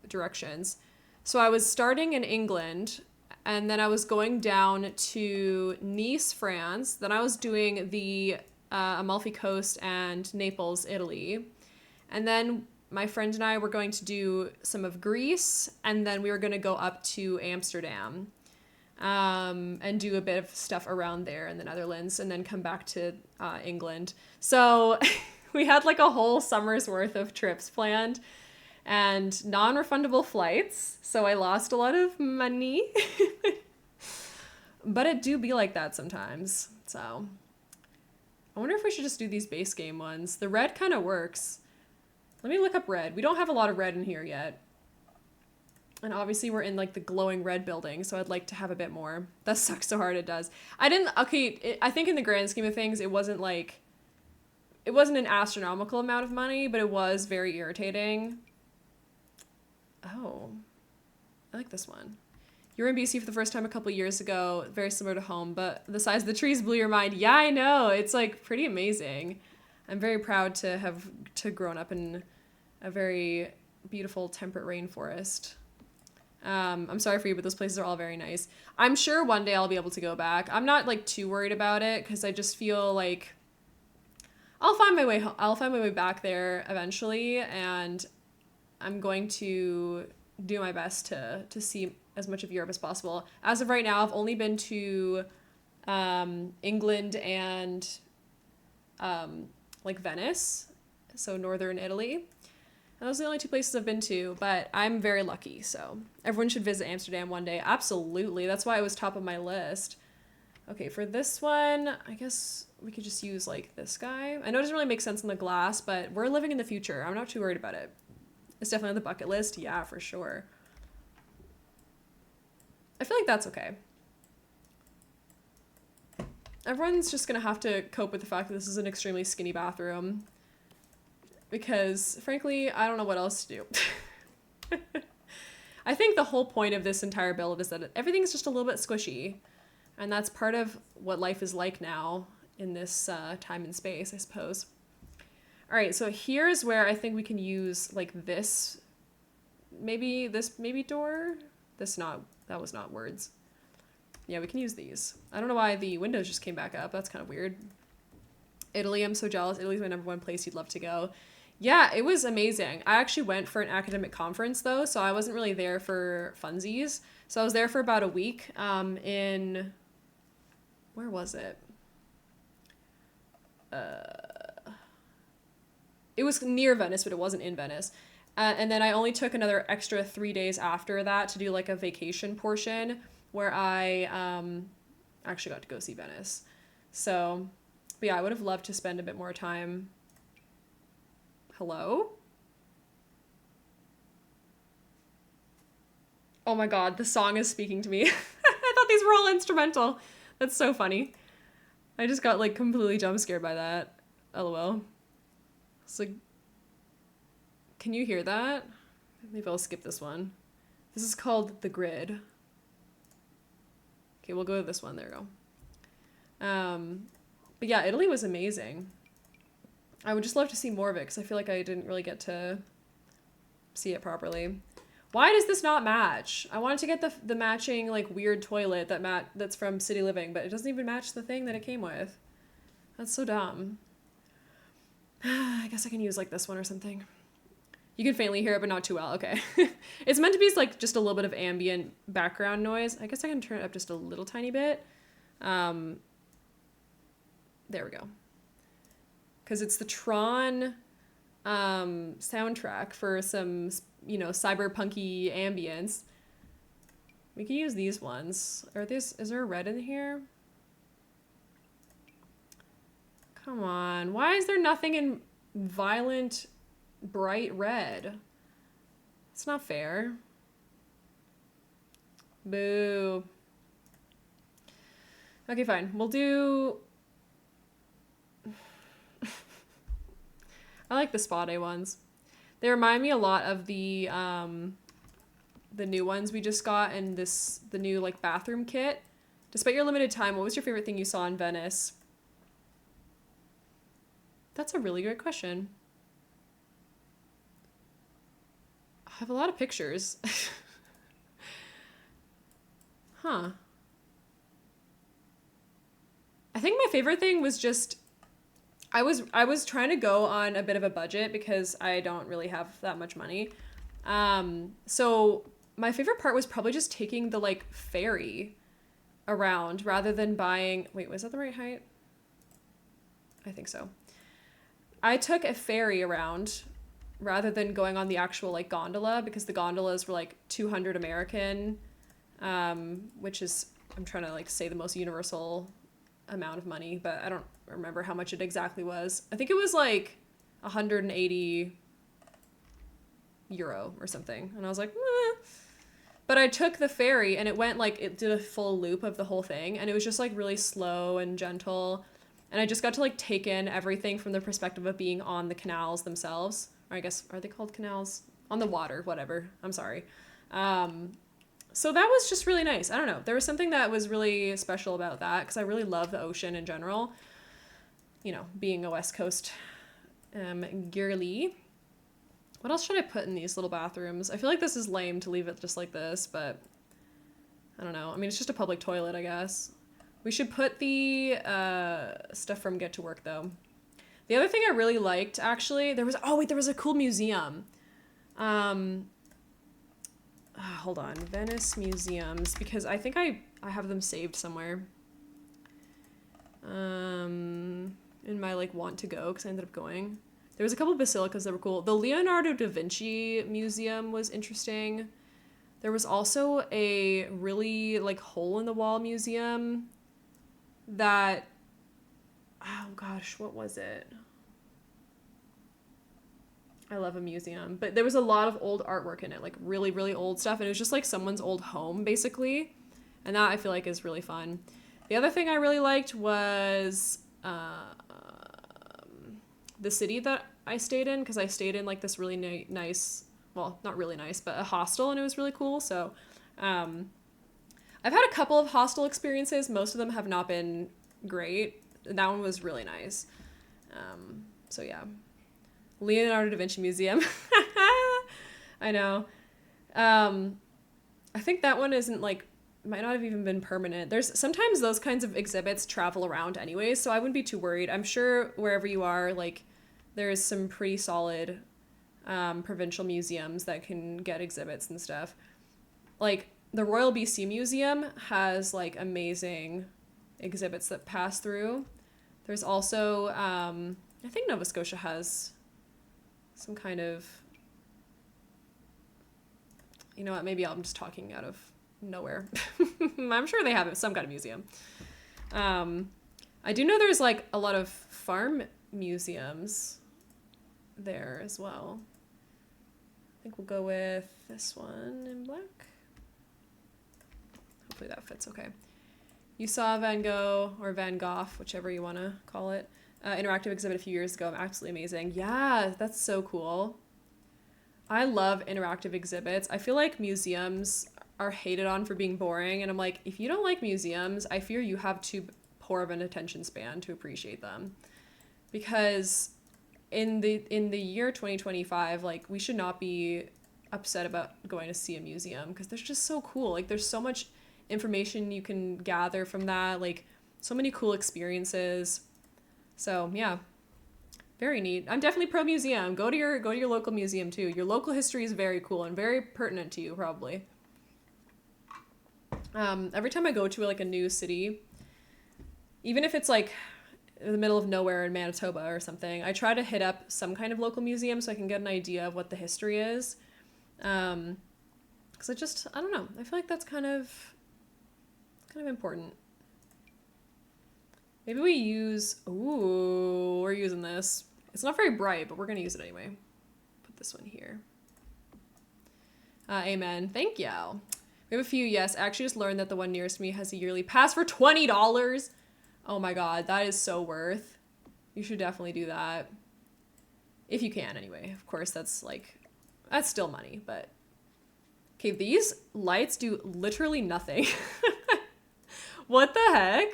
directions. So I was starting in England, and then I was going down to Nice, France. Then I was doing the Amalfi Coast and Naples, Italy. And then my friend and I were going to do some of Greece, and then we were going to go up to Amsterdam and do a bit of stuff around there in the Netherlands, and then come back to England. So we had like a whole summer's worth of trips planned and non-refundable flights. So I lost a lot of money, but it do be like that sometimes. So I wonder if we should just do these base game ones. The red kind of works. Let me look up red. We don't have a lot of red in here yet. And obviously we're in like the glowing red building, so I'd like to have a bit more. That sucks so hard, it does. I think in the grand scheme of things, it wasn't an astronomical amount of money, but it was very irritating. Oh, I like this one. You were in BC for the first time a couple years ago, very similar to home, but the size of the trees blew your mind. Yeah, I know. It's like pretty amazing. I'm very proud to have grown up in a very beautiful temperate rainforest. I'm sorry for you, but those places are all very nice. I'm sure one day I'll be able to go back. I'm not like too worried about it because I just feel like I'll find my way. I'll find my way back there eventually, and I'm going to do my best to see as much of Europe as possible. As of right now, I've only been to England and like Venice, so northern Italy. And those are the only two places I've been to, but I'm very lucky, so everyone should visit Amsterdam one day. Absolutely. That's why it was top of my list. Okay, for this one, I guess we could just use like this guy. I know it doesn't really make sense in the glass, but we're living in the future. I'm not too worried about it. It's definitely on the bucket list. Yeah, for sure. I feel like that's okay. Everyone's just gonna have to cope with the fact that this is an extremely skinny bathroom. Because, frankly, I don't know what else to do. I think the whole point of this entire build is that everything's just a little bit squishy. And that's part of what life is like now in this time and space, I suppose. All right, so here's where I think we can use like this, maybe door. That was not words. Yeah, we can use these. I don't know why the windows just came back up. That's kind of weird. Italy, I'm so jealous. Italy's my #1 place you'd love to go. Yeah, it was amazing. I actually went for an academic conference though, so I wasn't really there for funsies. So I was there for about a week in, where was it? It was near Venice, but it wasn't in Venice. And then I only took another extra 3 days after that to do like a vacation portion where I actually got to go see Venice. So, but yeah, I would have loved to spend a bit more time. Hello? Oh my god, the song is speaking to me. I thought these were all instrumental. That's so funny. I just got like completely jump scared by that. LOL. It's like, can you hear that? Maybe I'll skip this one. This is called The Grid. Okay, we'll go to this one. There we go. But yeah, Italy was amazing. I would just love to see more of it because I feel like I didn't really get to see it properly. Why does this not match? I wanted to get the matching like weird toilet that's from City Living, but it doesn't even match the thing that it came with. That's so dumb. I guess I can use like this one or something. You can faintly hear it, but not too well. Okay. It's meant to be like just a little bit of ambient background noise. I guess I can turn it up just a little tiny bit. There we go. Because it's the Tron soundtrack for some, you know, cyberpunky ambience. We can use these ones. Is there a red in here? Come on. Why is there nothing in violent, bright red? It's not fair. Boo. Okay, fine. We'll do... I like the spade ones. They remind me a lot of the new ones we just got and the new like bathroom kit. Despite your limited time, what was your favorite thing you saw in Venice? That's a really good question. I have a lot of pictures. Huh. I think my favorite thing was just I was trying to go on a bit of a budget because I don't really have that much money. So my favorite part was probably just taking the like ferry around rather than buying, wait, was that the right height? I think so. I took a ferry around rather than going on the actual like gondola because the gondolas were like 200 American, which is, I'm trying to like say the most universal amount of money, but I don't remember how much it exactly was. I think it was like 180 euro or something. And I was like, eh. But I took the ferry and it did a full loop of the whole thing. And it was just like really slow and gentle. And I just got to like take in everything from the perspective of being on the canals themselves. Or I guess, are they called canals? On the water, whatever. I'm sorry. So that was just really nice. I don't know. There was something that was really special about that because I really love the ocean in general. You know, being a West Coast girly. What else should I put in these little bathrooms? I feel like this is lame to leave it just like this, but I don't know. I mean, it's just a public toilet, I guess. We should put the stuff from Get to Work, though. The other thing I really liked, actually, there was a cool museum. Hold on, Venice museums, because I think I have them saved somewhere. In my like want to go, because I ended up going. There was a couple of basilicas that were cool. The Leonardo da Vinci Museum was interesting. There was also a really like hole in the wall museum that, oh gosh, what was it? I love a museum, but there was a lot of old artwork in it, like really, really old stuff. And it was just like someone's old home basically. And that I feel like is really fun. The other thing I really liked was, the city that I stayed in, because I stayed in like this really nice, well, not really nice, but a hostel, and it was really cool. So I've had a couple of hostel experiences. Most of them have not been great. That one was really nice. So yeah. Leonardo da Vinci Museum. I know. I think that one isn't like, might not have even been permanent. There's sometimes those kinds of exhibits travel around anyways, so I wouldn't be too worried. I'm sure wherever you are, like, there's some pretty solid provincial museums that can get exhibits and stuff. Like, the Royal BC Museum has, like, amazing exhibits that pass through. There's also, I think Nova Scotia has some kind of, you know what, maybe I'm just talking out of nowhere. I'm sure they have some kind of museum. I do know there's like a lot of farm museums there as well. I think we'll go with this one in black. Hopefully that fits okay. You saw Van Gogh, or Van Gogh, whichever you want to call it, interactive exhibit a few years ago. Absolutely amazing. Yeah, that's so cool. I love interactive exhibits. I feel like museums are hated on for being boring, and I'm like, if you don't like museums, I fear you have too poor of an attention span to appreciate them. Because in the year 2025, like, we should not be upset about going to see a museum, because they're just so cool. Like, there's so much information you can gather from that, like so many cool experiences. So yeah, very neat. I'm definitely pro museum. Go to your local museum too. Your local history is very cool and very pertinent to you probably. Every time I go to like a new city, even if it's like in the middle of nowhere in Manitoba or something, I try to hit up some kind of local museum so I can get an idea of what the history is. Because I don't know. I feel like that's kind of important. Maybe we use, ooh, we're using this. It's not very bright, but we're going to use it anyway. Put this one here. Amen. Thank you. We have a few, yes. I actually just learned that the one nearest me has a yearly pass for $20. Oh my God, that is so worth. You should definitely do that. If you can, anyway. Of course, that's still money, but. Okay, these lights do literally nothing. What the heck?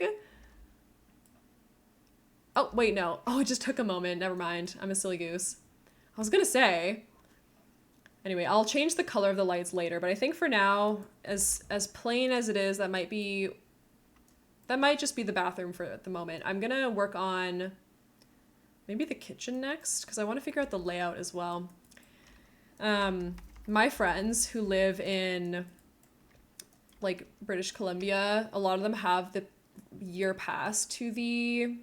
Oh, wait, no. Oh, it just took a moment. Never mind. I'm a silly goose. I was gonna say. Anyway, I'll change the color of the lights later, but I think for now, as plain as it is, that might just be the bathroom for the moment. I'm gonna work on maybe the kitchen next, because I want to figure out the layout as well. My friends who live in like British Columbia, a lot of them have the year pass to the,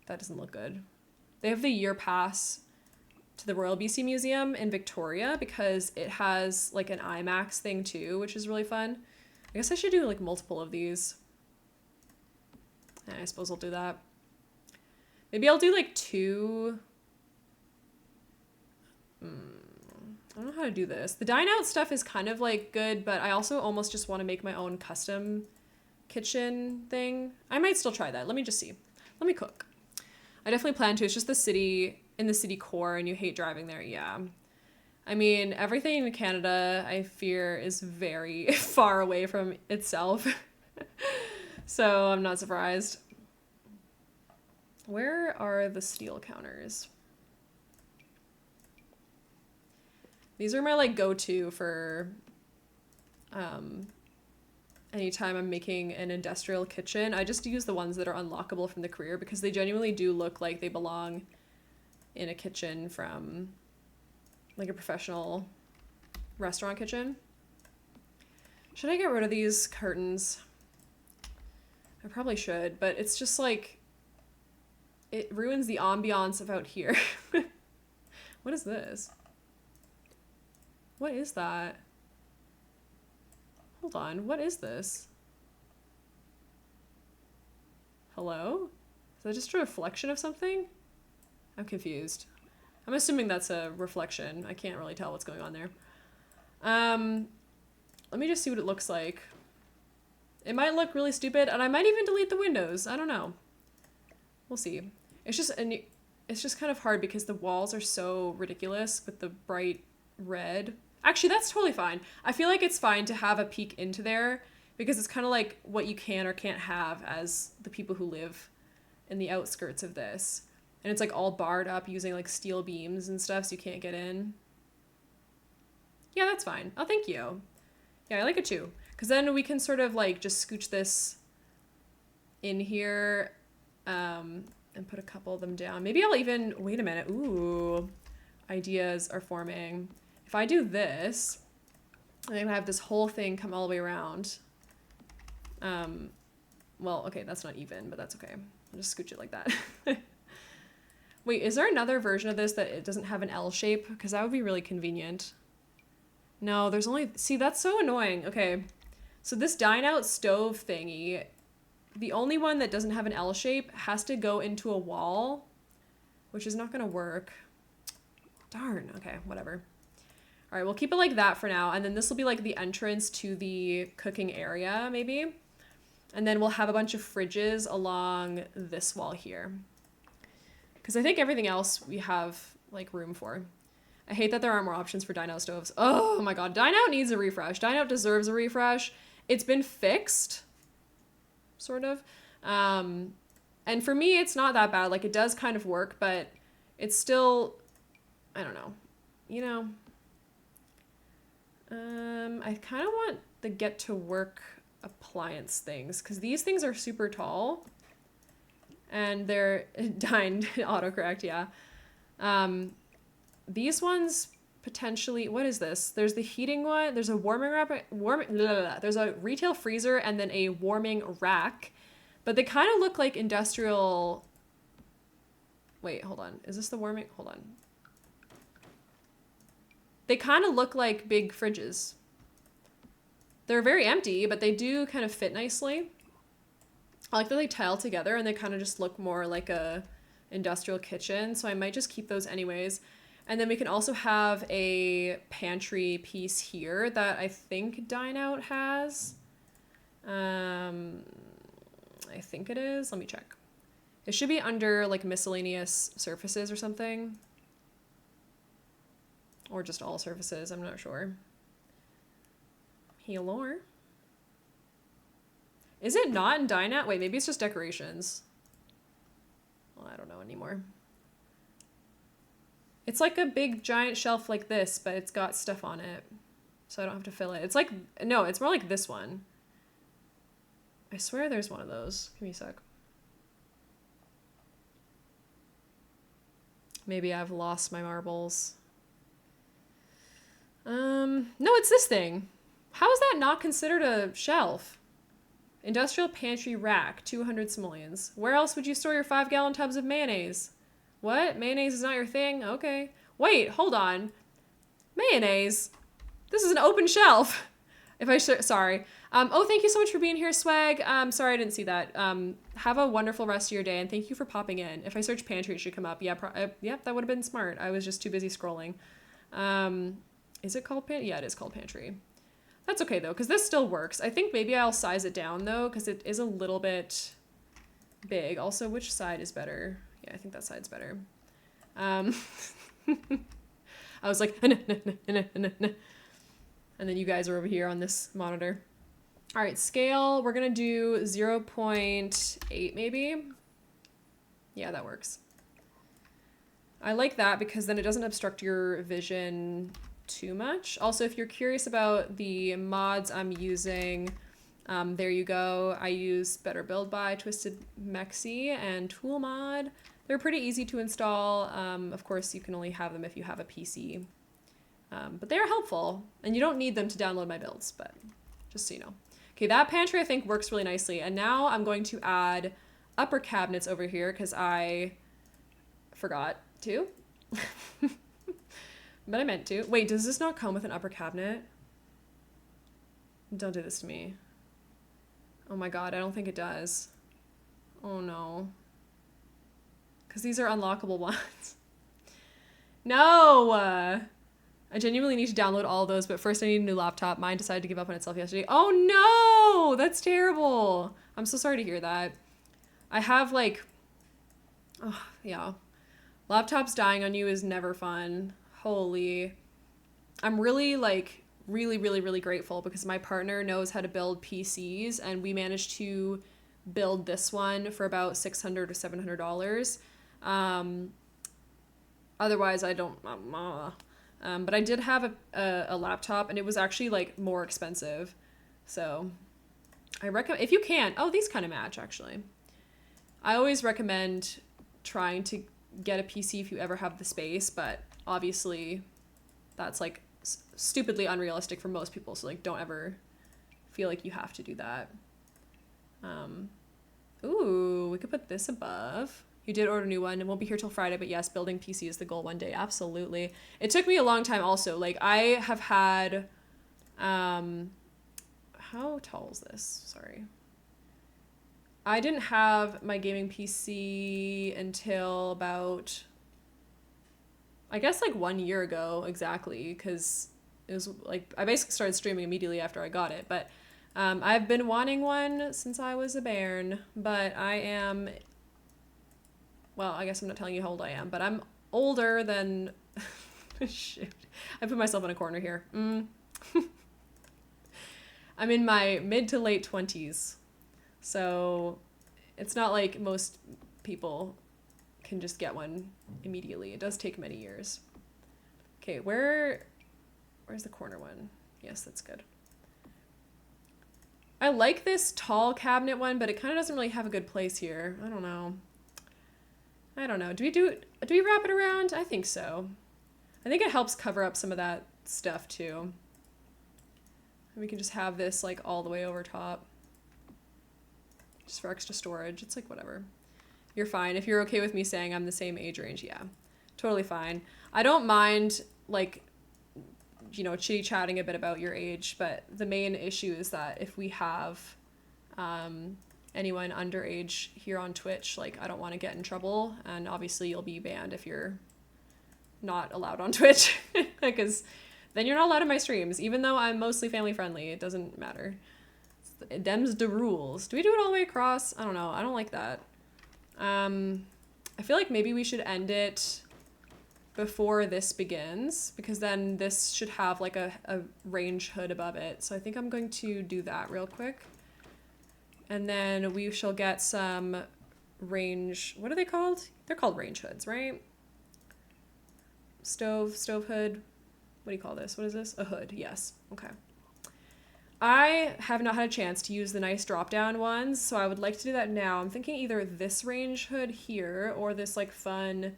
that doesn't look good. They have the year pass to the Royal BC Museum in Victoria because it has like an IMAX thing too, which is really fun. I guess I should do like multiple of these. I suppose I'll do that. Maybe I'll do like 2. I don't know how to do this. The dine out stuff is kind of like good, but I also almost just want to make my own custom kitchen thing. I might still try that. Let me just see. Let me cook. I definitely plan to. It's just the city, in the city core, and you hate driving there. Yeah. I mean, everything in Canada, I fear, is very far away from itself. So I'm not surprised. Where are the steel counters? These are my like go-to for anytime I'm making an industrial kitchen. I just use the ones that are unlockable from the career because they genuinely do look like they belong in a kitchen from like a professional restaurant kitchen. Should I get rid of these curtains? I probably should, but it's just like, it ruins the ambiance of out here. What is this? What is that? Hold on, what is this? Hello? Is that just a reflection of something? I'm confused. I'm assuming that's a reflection. I can't really tell what's going on there. Let me just see what it looks like. It might look really stupid, and I might even delete the windows. I don't know. We'll see. It's just kind of hard because the walls are so ridiculous with the bright red. Actually, that's totally fine. I feel like it's fine to have a peek into there because it's kind of like what you can or can't have as the people who live in the outskirts of this. And it's like all barred up using like steel beams and stuff so you can't get in. Yeah, that's fine. Oh, thank you. Yeah, I like it too. Because then we can sort of like just scooch this in here and put a couple of them down. Maybe I'll even, wait a minute. Ooh, ideas are forming. If I do this, I'm gonna have this whole thing come all the way around. Well, okay, that's not even, but that's okay. I'll just scooch it like that. Wait, is there another version of this that it doesn't have an L shape? Because that would be really convenient. No, there's only... See, that's so annoying. Okay, so this dine-out stove thingy, the only one that doesn't have an L shape has to go into a wall, which is not going to work. Darn. Okay, whatever. All right, we'll keep it like that for now, and then this will be like the entrance to the cooking area, maybe. And then we'll have a bunch of fridges along this wall here. Because I think everything else we have like room for. I hate that there aren't more options for dine-out stoves. Oh my god, dine-out needs a refresh. Dine-out deserves a refresh. It's been fixed, sort of. And for me, it's not that bad. Like, it does kind of work, but it's still, I don't know. You know, I kind of want the get-to-work appliance things, because these things are super tall. And they're dined autocorrect, yeah. These ones potentially, what is this? There's the heating one. There's a there's a retail freezer and then a warming rack, but they kind of look like industrial. Wait, hold on. Is this the warming? Hold on. They kind of look like big fridges. They're very empty, but they do kind of fit nicely. I like that they tile together and they kind of just look more like a industrial kitchen. So I might just keep those anyways. And then we can also have a pantry piece here that I think Dine Out has. I think it is. Let me check. It should be under like miscellaneous surfaces or something. Or just all surfaces. I'm not sure. Hello. Is it not in Dine Out? Wait, maybe it's just decorations. Well, I don't know anymore. It's like a big giant shelf like this, but it's got stuff on it. So I don't have to fill it. It's like, no, it's more like this one. I swear there's one of those. Give me a sec. Maybe I've lost my marbles. No, it's this thing. How is that not considered a shelf? Industrial pantry rack, 200 simoleons. Where else would you store your 5-gallon tubs of mayonnaise? What? Mayonnaise is not your thing? Okay. Wait, hold on. Mayonnaise? This is an open shelf. Sorry. Oh, thank you so much for being here, Swag. Sorry I didn't see that. Have a wonderful rest of your day, and thank you for popping in. If I search pantry, it should come up. Yeah, yep, that would have been smart. I was just too busy scrolling. Is it called pantry? Yeah, it is called pantry. That's okay, though, because this still works. I think maybe I'll size it down, though, because it is a little bit big. Also, which side is better? Yeah, I think that side's better. I was like, and then you guys are over here on this monitor. All right, scale, we're going to do 0.8 maybe. Yeah, that works. I like that because then it doesn't obstruct your vision too much. Also, if you're curious about the mods I'm using, there you go. I use Better Build by Twisted Mexi and Tool Mod. They're pretty easy to install. Of course, you can only have them if you have a PC. But they are helpful, and you don't need them to download my builds, but just so you know. Okay, that pantry I think works really nicely. And now I'm going to add upper cabinets over here because I forgot to. But I meant to. Wait, does this not come with an upper cabinet? Don't do this to me. Oh my god, I don't think it does. Oh no. Because these are unlockable ones. No! I genuinely need to download all of those, but first I need a new laptop. Mine decided to give up on itself yesterday. Oh no! That's terrible. I'm so sorry to hear that. I have like... Oh, yeah. Laptops dying on you is never fun. Holy. I'm really like really grateful because my partner knows how to build PCs and we managed to build this one for about $600 or $700. Otherwise I don't but I did have a laptop and it was actually like more expensive. So I recommend, if you can, oh, these kind of match actually. I always recommend trying to get a PC if you ever have the space, but obviously that's like stupidly unrealistic for most people, so like don't ever feel like you have to do that. Ooh, we could put this above. You did order a new one. It won't be here till Friday, but yes, building PC is the goal one day. Absolutely. It took me a long time also. Like I have had how tall is this? Sorry. I didn't have my gaming PC until about, I guess like 1 year ago exactly, because it was like I basically started streaming immediately after I got it. But I've been wanting one since I was a bairn, but I am, well, I guess I'm not telling you how old I am, but I'm older than, shoot, I put myself in a corner here. I'm in my mid to late 20s. So it's not like most people can just get one immediately. It does take many years. Okay, where's the corner one? Yes, that's good. I like this tall cabinet one, but it kind of doesn't really have a good place here. I don't know. Do we wrap it around? I think so. I think it helps cover up some of that stuff too. And we can just have this like all the way over top. Just for extra storage. It's like whatever. You're fine. If you're okay with me saying I'm the same age range, yeah. Totally fine. I don't mind like, you know, chitty-chatting a bit about your age, but the main issue is that if we have anyone underage here on Twitch, like I don't want to get in trouble, and obviously you'll be banned if you're not allowed on Twitch because then you're not allowed in my streams, even though I'm mostly family friendly. It doesn't matter. Them's the rules. Do we do it all the way across? I don't know. I don't like that. I feel like maybe we should end it before this begins, because then this should have like a range hood above it. So I think I'm going to do that real quick. And then we shall get some range, what are they called? They're called range hoods, right? Stove hood. What do you call this? What is this? A hood, yes. Okay. I have not had a chance to use the nice drop-down ones, so I would like to do that now. I'm thinking either this range hood here or this like fun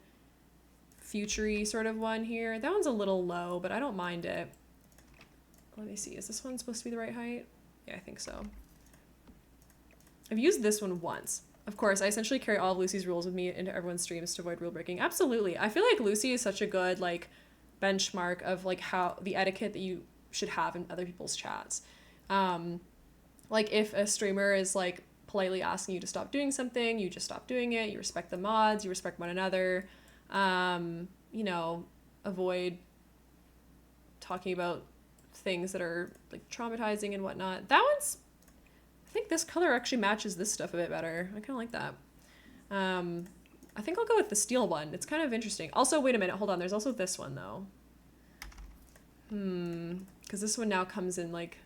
future-y sort of one here. That one's a little low, but I don't mind it. Let me see. Is this one supposed to be the right height? Yeah, I think so. I've used this one once. Of course, I essentially carry all of Lucy's rules with me into everyone's streams to avoid rule breaking. Absolutely. I feel like Lucy is such a good like benchmark of like how the etiquette that you should have in other people's chats. Like if a streamer is like politely asking you to stop doing something, you just stop doing it. You respect the mods, you respect one another. You know, avoid talking about things that are like traumatizing and whatnot. That one's, I think this color actually matches this stuff a bit better. I kind of like that. I think I'll go with the steel one. It's kind of interesting. Also, wait a minute, hold on. There's also this one though. Because this one now comes in like,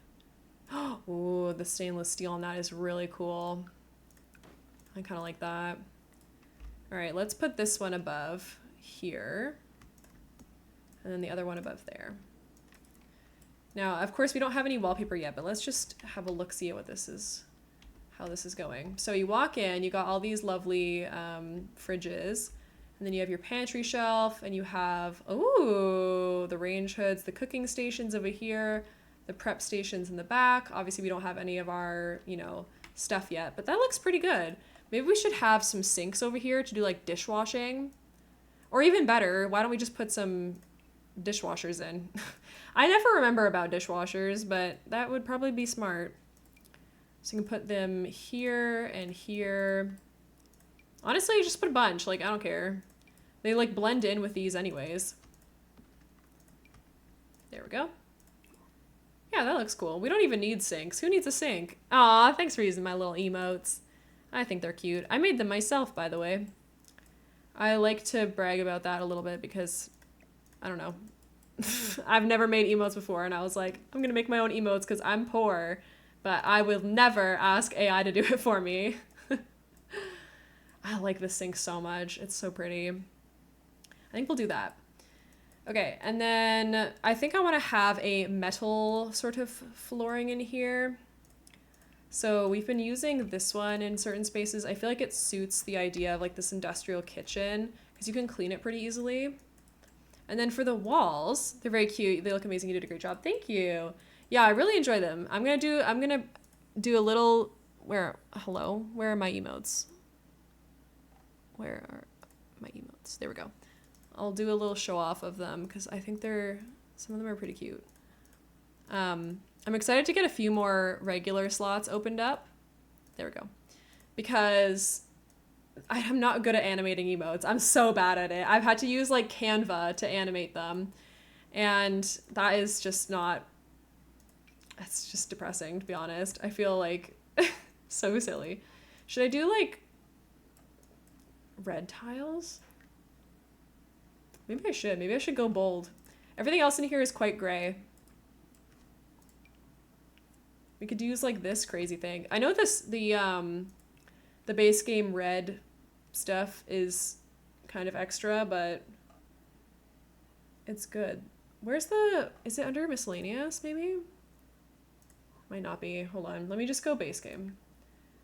oh, the stainless steel on that is really cool. I kind of like that. All right, let's put this one above here. And then the other one above there. Now, of course, we don't have any wallpaper yet, but let's just have a look-see at what this is, how this is going. So you walk in, you got all these lovely fridges, and then you have your pantry shelf, and you have, ooh, the range hoods, the cooking stations over here, the prep stations in the back. Obviously, we don't have any of our, you know, stuff yet, but that looks pretty good. Maybe we should have some sinks over here to do like dishwashing. Or even better, why don't we just put some dishwashers in? I never remember about dishwashers, but that would probably be smart. So you can put them here and here. Honestly, just put a bunch. Like, I don't care. They like blend in with these anyways. There we go. Yeah, that looks cool. We don't even need sinks. Who needs a sink? Aw, thanks for using my little emotes. I think they're cute. I made them myself, by the way. I like to brag about that a little bit because, I don't know. I've never made emotes before, and I was like, I'm gonna make my own emotes because I'm poor, but I will never ask AI to do it for me. I like this sink so much. It's so pretty. I think we'll do that. Okay, and then I think I want to have a metal sort of flooring in here. So we've been using this one in certain spaces. I feel like it suits the idea of like this industrial kitchen because you can clean it pretty easily. And then for the walls, they're very cute. They look amazing. You did a great job. Thank you. Yeah, I really enjoy them. I'm gonna do a little, where are my emotes? Where are my emotes? There we go. I'll do a little show off of them because I think some of them are pretty cute. I'm excited to get a few more regular slots opened up. There we go. Because I'm not good at animating emotes. I'm so bad at it. I've had to use like Canva to animate them. And that is just not, it's just depressing, to be honest. I feel like so silly. Should I do like red tiles? Maybe I should. Maybe I should go bold. Everything else in here is quite gray. We could use like this crazy thing. I know the base game red stuff is kind of extra, but it's good. Is it under miscellaneous maybe? Might not be. Hold on. Let me just go base game.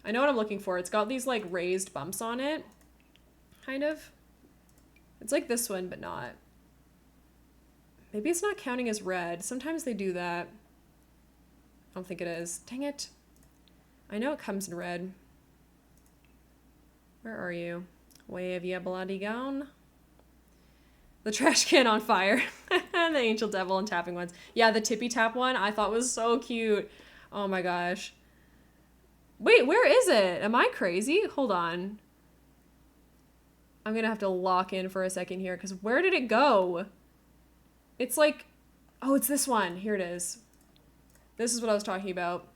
I know what I'm looking for. It's got these like raised bumps on it. Kind of. It's like this one, but not. Maybe it's not counting as red. Sometimes they do that. I don't think it is. Dang it. I know it comes in red. Where are you? Where have you bloody gone? The trash can on fire. The angel devil and tapping ones. Yeah, the tippy tap one I thought was so cute. Oh my gosh. Wait, where is it? Am I crazy? Hold on. I'm gonna have to lock in for a second here because where did it go? It's like, oh, it's this one. Here it is. This is what I was talking about.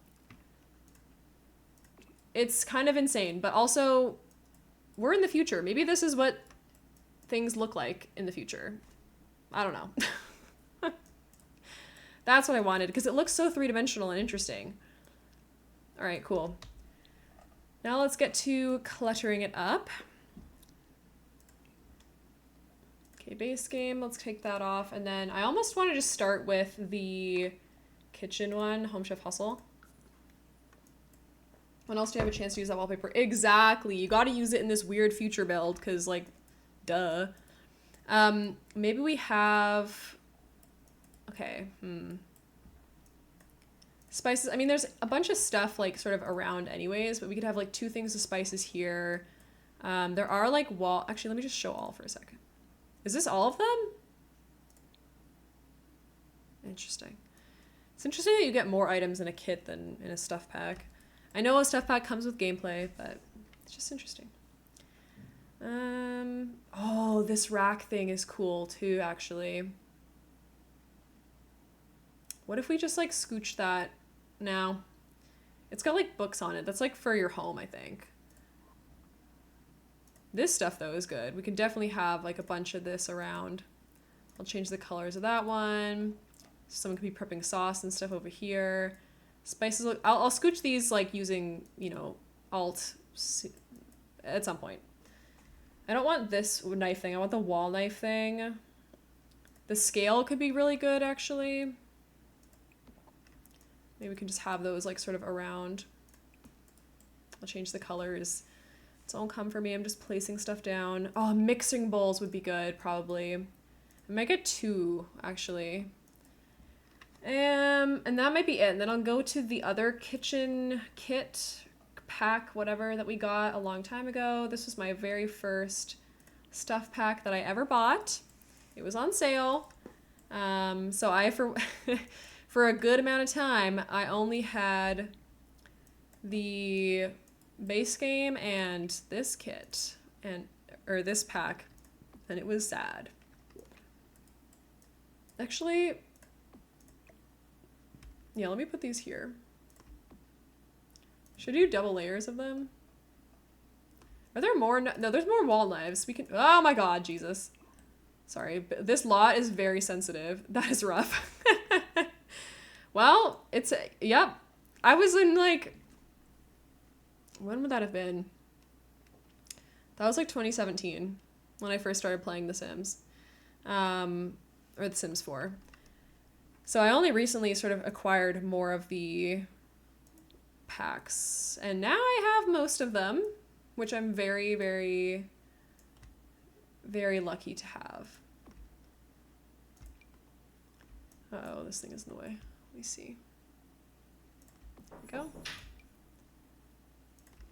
It's kind of insane, but also we're in the future. Maybe this is what things look like in the future. I don't know. That's what I wanted because it looks so three-dimensional and interesting. All right, cool. Now let's get to cluttering it up. Okay, base game, let's take that off. And then I almost want to just start with the kitchen one, Home Chef Hustle. When else do you have a chance to use that wallpaper? Exactly, you got to use it in this weird future build because like, duh. Maybe we have, okay, spices. I mean, there's a bunch of stuff like sort of around anyways, but we could have like 2 things of spices here. There are like actually, let me just show all for a second. Is this all of them? Interesting. It's interesting that you get more items in a kit than in a stuff pack. I know a stuff pack comes with gameplay, but it's just interesting. Oh, this rack thing is cool too, actually. What if we just like scooch that now? It's got like books on it. That's like for your home, I think. This stuff though is good. We can definitely have like a bunch of this around. I'll change the colors of that one. Someone could be prepping sauce and stuff over here. Spices, I'll scooch these like using, you know, Alt at some point. I don't want this knife thing. I want the wall knife thing. The scale could be really good, actually. Maybe we can just have those like sort of around. I'll change the colors. Don't come for me. I'm just placing stuff down. Oh, mixing bowls would be good, probably. I might get 2, actually. And that might be it. And then I'll go to the other kitchen kit, pack, whatever, that we got a long time ago. This was my very first stuff pack that I ever bought. It was on sale. So I, for a good amount of time, I only had the base game and this kit or this pack, and it was sad. Actually, yeah, let me put these here. Should I do double layers of them? Are there more? No, there's more wall knives. We can, oh my god, Jesus. Sorry, this lot is very sensitive. That is rough. Well, it's, yep. I was in like, when would that have been? That was like 2017 when I first started playing The Sims, or The Sims 4. So I only recently sort of acquired more of the packs, and now I have most of them, which I'm very, very, very lucky to have. Uh-oh, this thing is in the way. Let me see. There we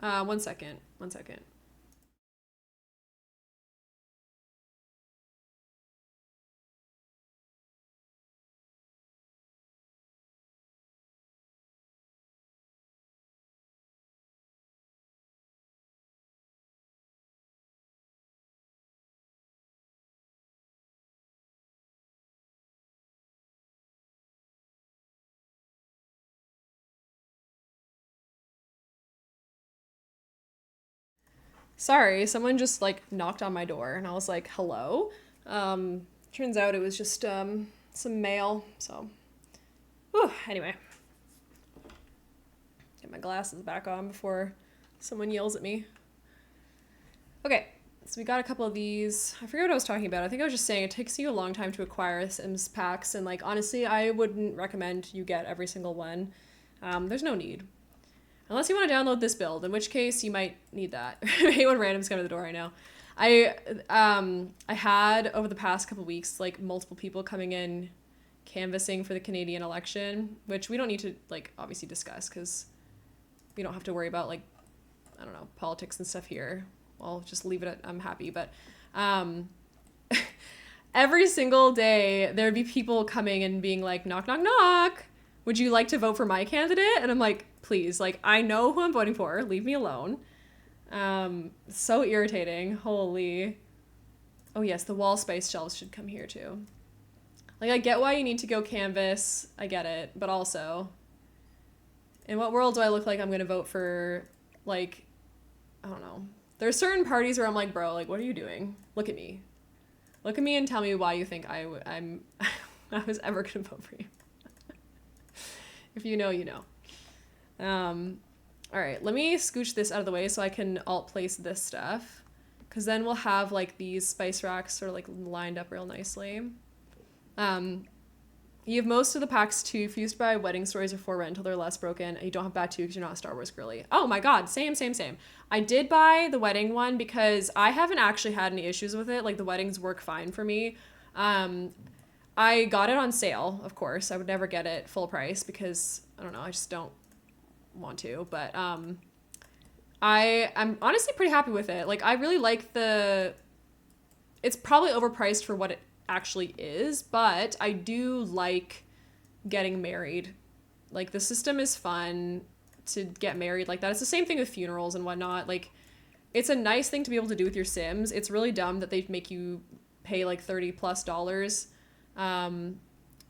go. 1 second. 1 second. Sorry, someone just like knocked on my door and I was like, hello? Turns out it was just some mail, so. Whew, anyway. Get my glasses back on before someone yells at me. Okay, so we got a couple of these. I forget what I was talking about. I think I was just saying it takes you a long time to acquire Sims packs, and like honestly, I wouldn't recommend you get every single one. There's no need. Unless you want to download this build, in which case you might need that. Anyone random's coming to the door right now. I had over the past couple weeks like multiple people coming in canvassing for the Canadian election, which we don't need to like obviously discuss because we don't have to worry about like, I don't know, politics and stuff here. I'll just leave it at I'm happy, but every single day there'd be people coming and being like, knock, knock, knock. Would you like to vote for my candidate? And I'm like, please, like, I know who I'm voting for. Leave me alone. So irritating. Holy. Oh yes, the wall space shelves should come here too. Like, I get why you need to go canvas. I get it. But also, in what world do I look like I'm going to vote for, like, I don't know. There's certain parties where I'm like, bro, like, what are you doing? Look at me. Look at me and tell me why you think I was ever going to vote for you. If you know, you know. All right, let me scooch this out of the way so I can alt place this stuff. Because then we'll have like these spice racks sort of like lined up real nicely. You have most of the packs too. If you used to buy wedding stories or for rent until they're less broken. And you don't have bad too because you're not a Star Wars girly. Oh my god, same. I did buy the wedding one because I haven't actually had any issues with it. Like the weddings work fine for me. I got it on sale, of course. I would never get it full price because, I don't know, I just don't want to. But I'm honestly pretty happy with it. Like, I really like it's probably overpriced for what it actually is, but I do like getting married. Like, the system is fun to get married like that. It's the same thing with funerals and whatnot. Like, it's a nice thing to be able to do with your Sims. It's really dumb that they make you pay like $30+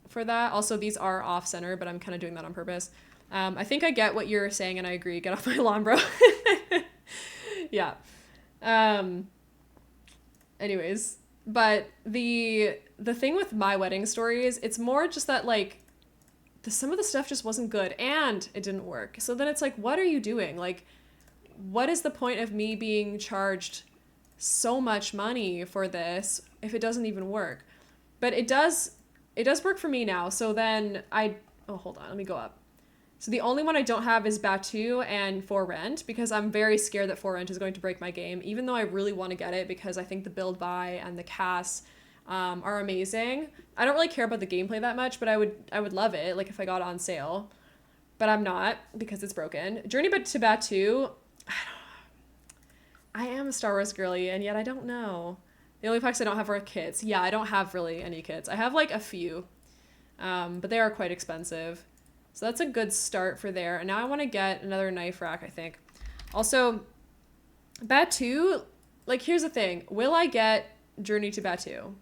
for that. Also, these are off center, but I'm kind of doing that on purpose. I think I get what you're saying and I agree. Get off my lawn, bro. Yeah. Anyways, but the thing with my wedding stories, it's more just that like some of the stuff just wasn't good and it didn't work. So then it's like, what are you doing? Like, what is the point of me being charged so much money for this if it doesn't even work? But it does work for me now. So then oh, hold on, let me go up. So the only one I don't have is Batu and For Rent, because I'm very scared that For Rent is going to break my game, even though I really want to get it because I think the build buy and the casts are amazing. I don't really care about the gameplay that much, but I would love it, like if I got it on sale. But I'm not, because it's broken. Journey to Batu, I am a Star Wars girly, and yet I don't know. The only packs I don't have are kits. Yeah, I don't have really any kits. I have like a few, but they are quite expensive. So that's a good start for there. And now I want to get another knife rack, I think. Also, Batu, like here's the thing. Will I get Journey to Batu?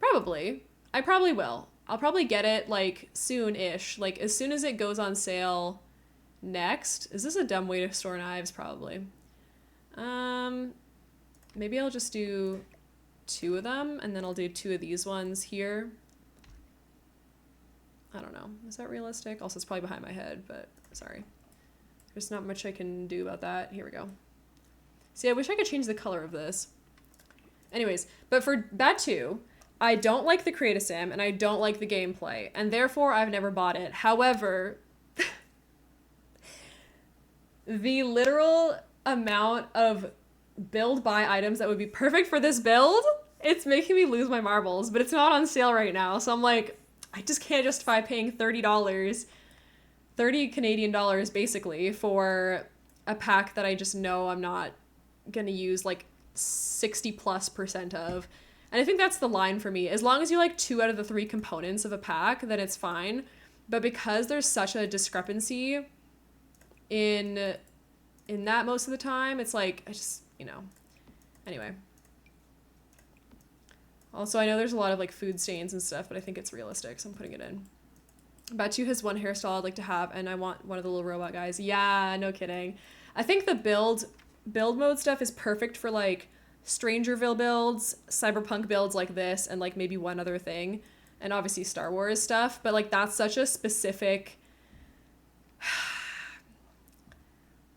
Probably. I probably will. I'll probably get it like soon-ish. Like as soon as it goes on sale next. Is this a dumb way to store knives? Probably. Maybe I'll just do 2 of them and then I'll do 2 of these ones here. I don't know. Is that realistic? Also, it's probably behind my head, but sorry. There's not much I can do about that. Here we go. See, I wish I could change the color of this. Anyways, but for Batu, I don't like the create a sim and I don't like the gameplay, and therefore I've never bought it. However, the literal amount of build buy items that would be perfect for this build, it's making me lose my marbles, but it's not on sale right now. So I'm like, I just can't justify paying $30, 30 Canadian dollars basically for a pack that I just know I'm not gonna use like 60+% of. And I think that's the line for me. As long as you like 2 out of the 3 components of a pack, then it's fine. But because there's such a discrepancy in that most of the time, it's like, I just, you know. Anyway. Also, I know there's a lot of like food stains and stuff, but I think it's realistic, so I'm putting it in. Batu has one hairstyle I'd like to have, and I want one of the little robot guys. Yeah, no kidding. I think the build mode stuff is perfect for like Strangerville builds, cyberpunk builds like this, and like maybe one other thing, and obviously Star Wars stuff, but like that's such a specific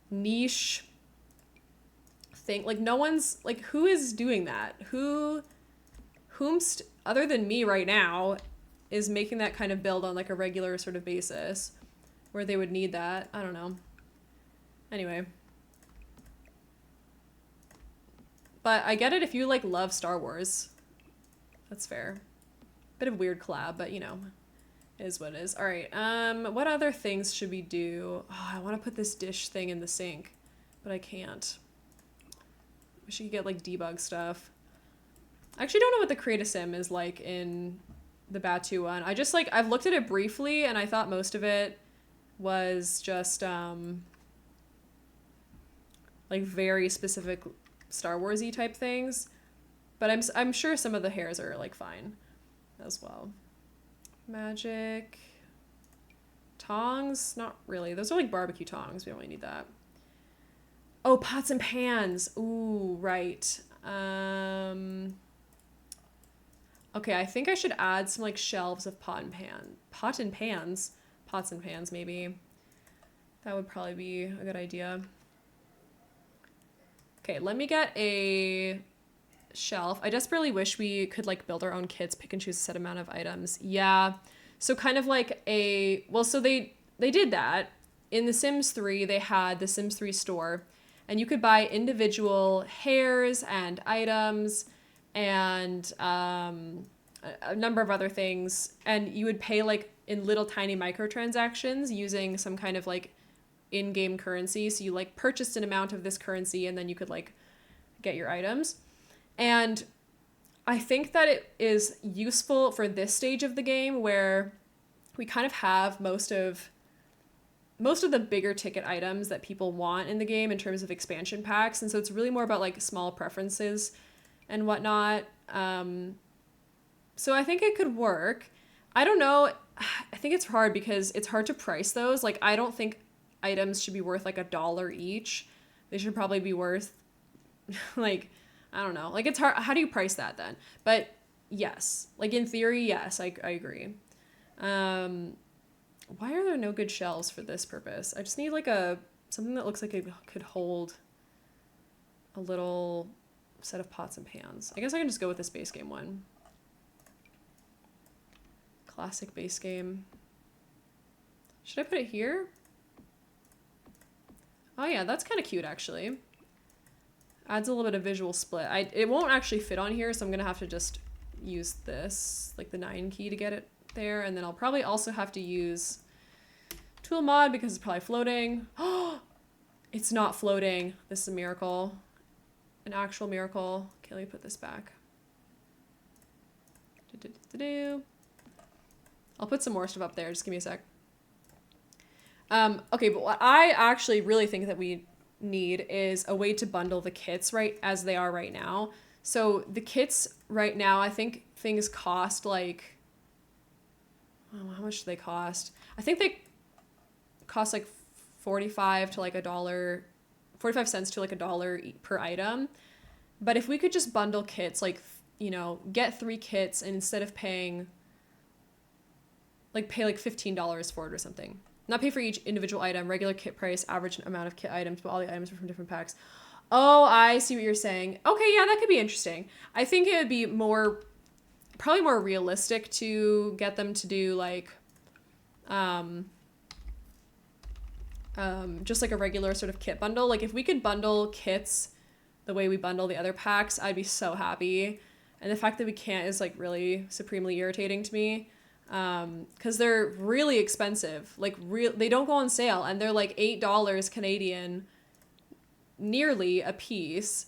niche thing. Like no one's like, who is doing that? Whomst other than me right now is making that kind of build on like a regular sort of basis where they would need that. I don't know. Anyway. But I get it if you like love Star Wars. That's fair. Bit of weird collab, but you know, it is what it is. All right. What other things should we do? Oh, I want to put this dish thing in the sink, but I can't. We should get like debug stuff. I actually don't know what the create a sim is like in the Batu one. I just like, I've looked at it briefly and I thought most of it was just like very specific Star Wars-y type things, but I'm sure some of the hairs are like fine as well. Magic tongs, not really. Those are like barbecue tongs. We don't really need that. Oh, pots and pans. Ooh, right. Okay, I think I should add some like shelves of pots and pans maybe. That would probably be a good idea. Okay, let me get a shelf. I desperately wish we could like build our own kits, pick and choose a set amount of items. Yeah. So kind of like so they did that. In The Sims 3, they had the Sims 3 store, and you could buy individual hairs and items and a number of other things, and you would pay like in little tiny microtransactions using some kind of like in-game currency. So you like purchased an amount of this currency and then you could like get your items. And I think that it is useful for this stage of the game where we kind of have most of the bigger ticket items that people want in the game in terms of expansion packs. And so it's really more about like small preferences and whatnot. So I think it could work. I don't know. I think it's hard because it's hard to price those. Like, I don't think items should be worth like $1 each. They should probably be worth like, I don't know. Like, it's hard. How do you price that then? But yes, like in theory, yes, I agree. Why are there no good shelves for this purpose? I just need like something that looks like it could hold a little set of pots and pans. I guess I can just go with this base game one. Classic base game. Should I put it here? Oh yeah, that's kind of cute actually. Adds a little bit of visual split. It won't actually fit on here, so I'm gonna have to just use this, like the 9 key to get it there, and then I'll probably also have to use tool mod because it's probably floating. Oh, it's not floating. This is a miracle. An actual miracle. Okay, let me put this back. I'll put some more stuff up there. Just give me a sec. Okay, but what I actually really think that we need is a way to bundle the kits right as they are right now. So the kits right now, I think things cost like, oh, how much do they cost? I think they cost like 45 to like $1, 45 cents to like $1 per item. But if we could just bundle kits, like, you know, get 3 kits and instead of paying, like pay like $15 for it or something. Not pay for each individual item, regular kit price, average amount of kit items, but all the items are from different packs. Oh, I see what you're saying. Okay, yeah, that could be interesting. I think it would be probably more realistic to get them to do like, just like a regular sort of kit bundle. Like if we could bundle kits the way we bundle the other packs, I'd be so happy. And the fact that we can't is like really supremely irritating to me. Because they're really expensive. Like they don't go on sale, and they're like $8 Canadian nearly a piece.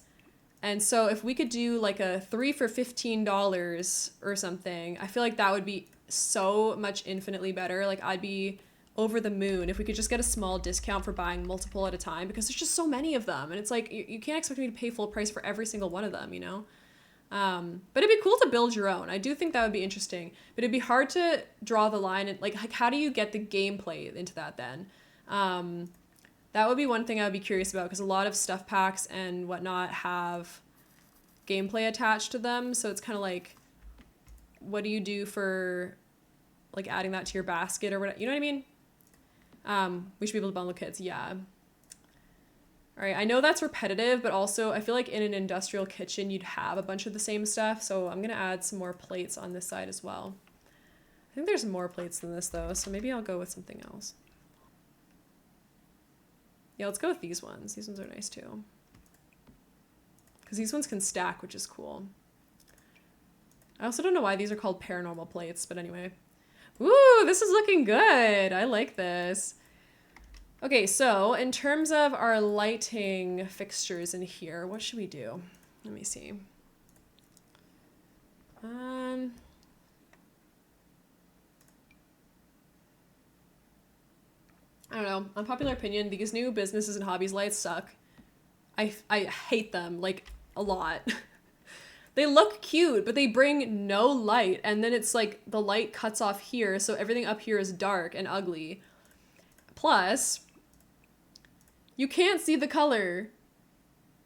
And so if we could do like a 3 for $15 or something, I feel like that would be so much infinitely better. Like I'd be over the moon if we could just get a small discount for buying multiple at a time, because there's just so many of them, and it's like you can't expect me to pay full price for every single one of them, you know. But it'd be cool to build your own. I do think that would be interesting, but it'd be hard to draw the line and like how do you get the gameplay into that then? That would be one thing I would be curious about, because a lot of stuff packs and whatnot have gameplay attached to them. So it's kind of like, what do you do for like adding that to your basket or whatever? You know what I mean? We should be able to bundle kits. Yeah. All right, I know that's repetitive, but also I feel like in an industrial kitchen, you'd have a bunch of the same stuff. So I'm going to add some more plates on this side as well. I think there's more plates than this though, so maybe I'll go with something else. Yeah, let's go with these ones. These ones are nice too. Because these ones can stack, which is cool. I also don't know why these are called paranormal plates, but anyway. Ooh, this is looking good. I like this. Okay, so in terms of our lighting fixtures in here, what should we do? Let me see. I don't know. Unpopular opinion, these new businesses and hobbies lights suck. I hate them, like, a lot. They look cute, but they bring no light, and then it's like the light cuts off here, so everything up here is dark and ugly. Plus, you can't see the color.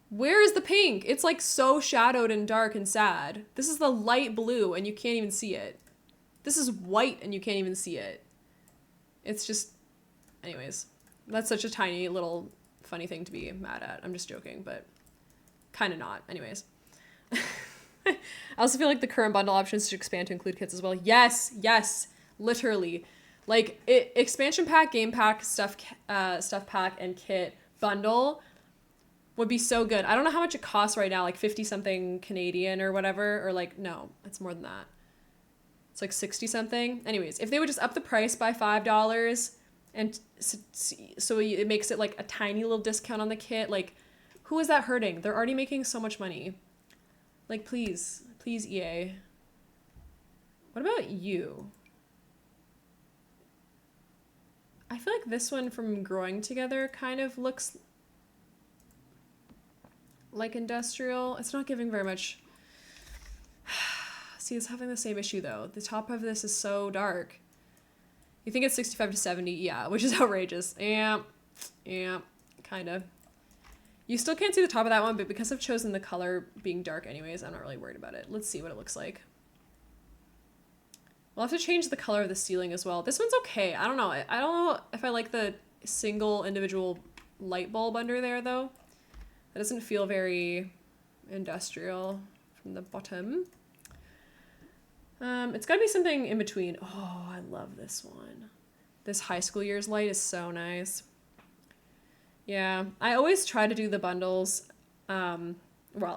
Where is the pink? It's like so shadowed and dark and sad. This is the light blue and you can't even see it. This is white and you can't even see it. It's just, anyways, that's such a tiny little funny thing to be mad at. I'm just joking, but kind of not. Anyways. I also feel like the current bundle options should expand to include kits as well. Yes, yes, literally. Like expansion pack, game pack, stuff pack, and kit bundle would be so good. I don't know how much it costs right now, like 50 something Canadian or whatever, or like, no, it's more than that. It's like 60 something. Anyways, if they would just up the price by $5 and so it makes it like a tiny little discount on the kit, like who is that hurting? They're already making so much money. Like, please, please, EA. What about you? I feel like this one from Growing Together kind of looks like industrial. It's not giving very much. See, it's having the same issue though. The top of this is so dark. You think it's 65 to 70? Yeah, which is outrageous. Yeah, kind of. You still can't see the top of that one, but because I've chosen the color being dark anyways, I'm not really worried about it. Let's see what it looks like. We'll have to change the color of the ceiling as well. This one's okay. I don't know. I don't know if I like the single individual light bulb under there though. That doesn't feel very industrial from the bottom. It's gotta be something in between. Oh, I love this one. This high school years light is so nice. Yeah, I always try to do the bundles. Well,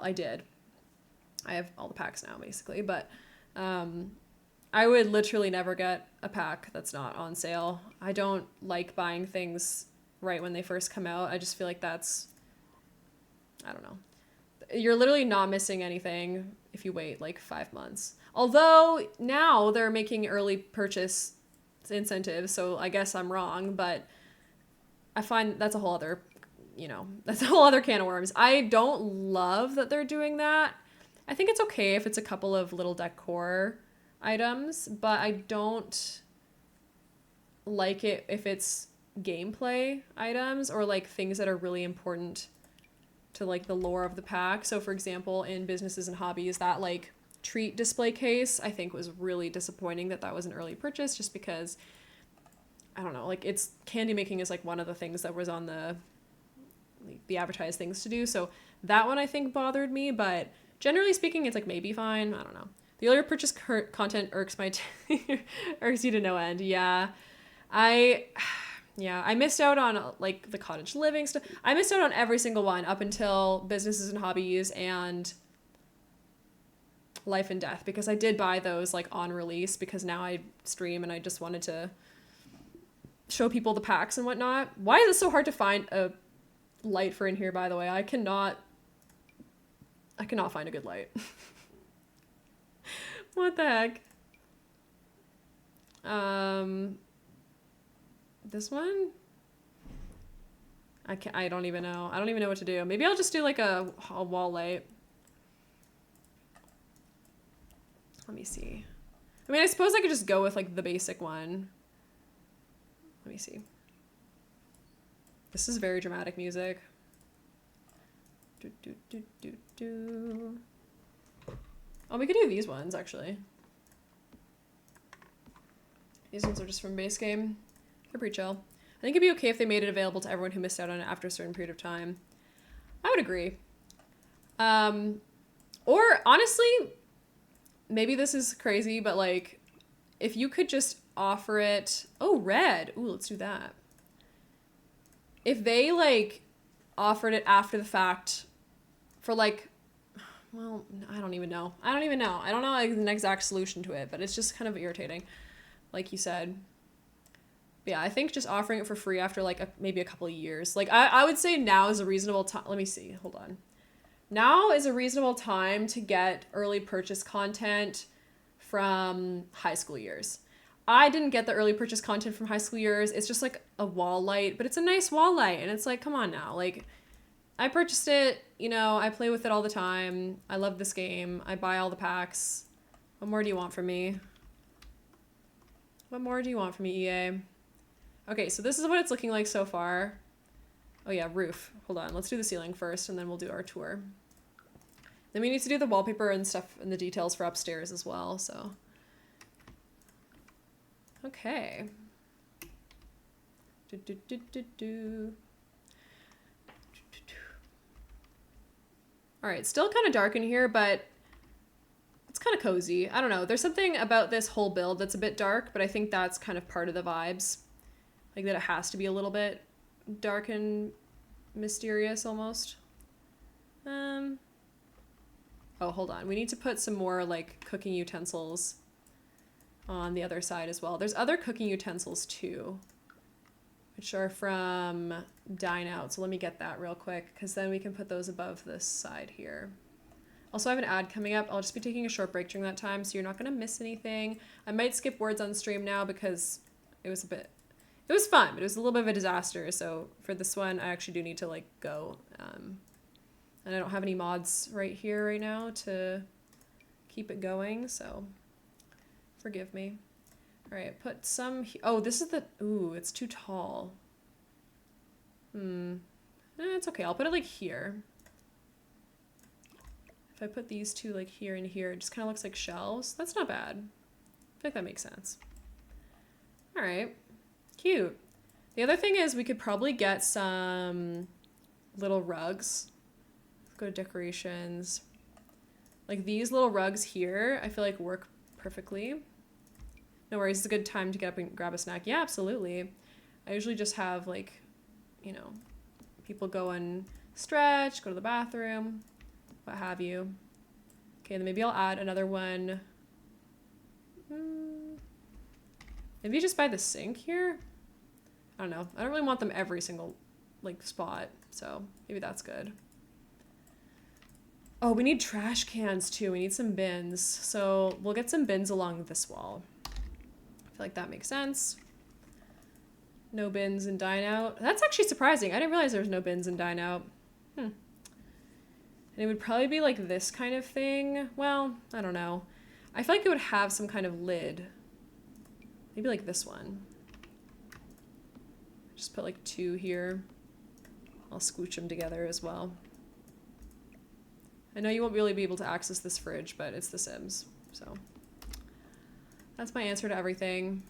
I did. I have all the packs now, basically, but I would literally never get a pack that's not on sale. I don't like buying things right when they first come out. I just feel like that's, I don't know. You're literally not missing anything if you wait like 5 months. Although now they're making early purchase incentives, so I guess I'm wrong, but I find that's a whole other, that's a whole other can of worms. I don't love that they're doing that. I think it's okay if it's a couple of little decor items, but I don't like it if it's gameplay items or like things that are really important to like the lore of the pack. So for example, in businesses and hobbies, that like treat display case I think was really disappointing that was an early purchase, just because I don't know, like it's candy making is like one of the things that was on the advertised things to do, so that one I think bothered me, but generally speaking it's like maybe fine. I don't know. The earlier purchase content irks irks you to no end. Yeah. I missed out on like the cottage living stuff. I missed out on every single one up until businesses and hobbies and life and death, because I did buy those like on release because now I stream and I just wanted to show people the packs and whatnot. Why is it so hard to find a light for in here, by the way? I cannot find a good light. What the heck? This one? I don't even know. I don't even know what to do. Maybe I'll just do like a wall light. Let me see. I mean, I suppose I could just go with like the basic one. Let me see. This is very dramatic music. Do, do, do, do, do. Oh, we could do these ones, actually. These ones are just from base game. They're pretty chill. I think it'd be okay if they made it available to everyone who missed out on it after a certain period of time. I would agree. Or, honestly, maybe this is crazy, but, like, if you could just offer it... Oh, red! Ooh, let's do that. If they, like, offered it after the fact for, like... Well, I don't even know. I don't know like, an exact solution to it, but it's just kind of irritating, like you said. But yeah, I think just offering it for free after like maybe a couple of years. Like I would say now is a reasonable time. Let me see. Hold on. Now is a reasonable time to get early purchase content from high school years. I didn't get the early purchase content from high school years. It's just like a wall light, but it's a nice wall light. And it's like, come on now. Like, I purchased it, I play with it all the time. I love this game. I buy all the packs. What more do you want from me? What more do you want from me, EA? Okay, so this is what it's looking like so far. Oh yeah, roof. Hold on, let's do the ceiling first and then we'll do our tour. Then we need to do the wallpaper and stuff and the details for upstairs as well, so. Okay. All right, still kind of dark in here, but it's kind of cozy. I don't know. There's something about this whole build that's a bit dark, but I think that's kind of part of the vibes. Like that it has to be a little bit dark and mysterious almost. Oh, hold on. We need to put some more like cooking utensils on the other side as well. There's other cooking utensils too, which are from Dine Out. So let me get that real quick because then we can put those above this side here. Also, I have an ad coming up. I'll just be taking a short break during that time, so you're not going to miss anything. I might skip words on stream now because it was fun, but it was a little bit of a disaster. So for this one, I actually do need to like go. And I don't have any mods right here right now to keep it going, so forgive me. All right, put some... Oh, this is the... Ooh, it's too tall. It's okay. I'll put it, like, here. If I put these two, like, here and here, it just kind of looks like shelves. That's not bad. I feel like that makes sense. All right. Cute. The other thing is we could probably get some little rugs. Let's go to decorations. Like, these little rugs here, I feel like work perfectly. No worries, it's a good time to get up and grab a snack. Yeah, absolutely. I usually just have, like, you know, people go and stretch, go to the bathroom, what have you. Okay, then maybe I'll add another one. Maybe just by the sink here? I don't know. I don't really want them every single, like, spot, so maybe that's good. Oh, we need trash cans too. We need some bins. So we'll get some bins along this wall. I feel like that makes sense. No bins in dine out. That's actually surprising. I didn't realize there was no bins in dine out. And it would probably be like this kind of thing. Well, I don't know. I feel like it would have some kind of lid. Maybe like this one. Just put like 2 here. I'll scooch them together as well. I know you won't really be able to access this fridge, but it's The Sims, so. That's my answer to everything.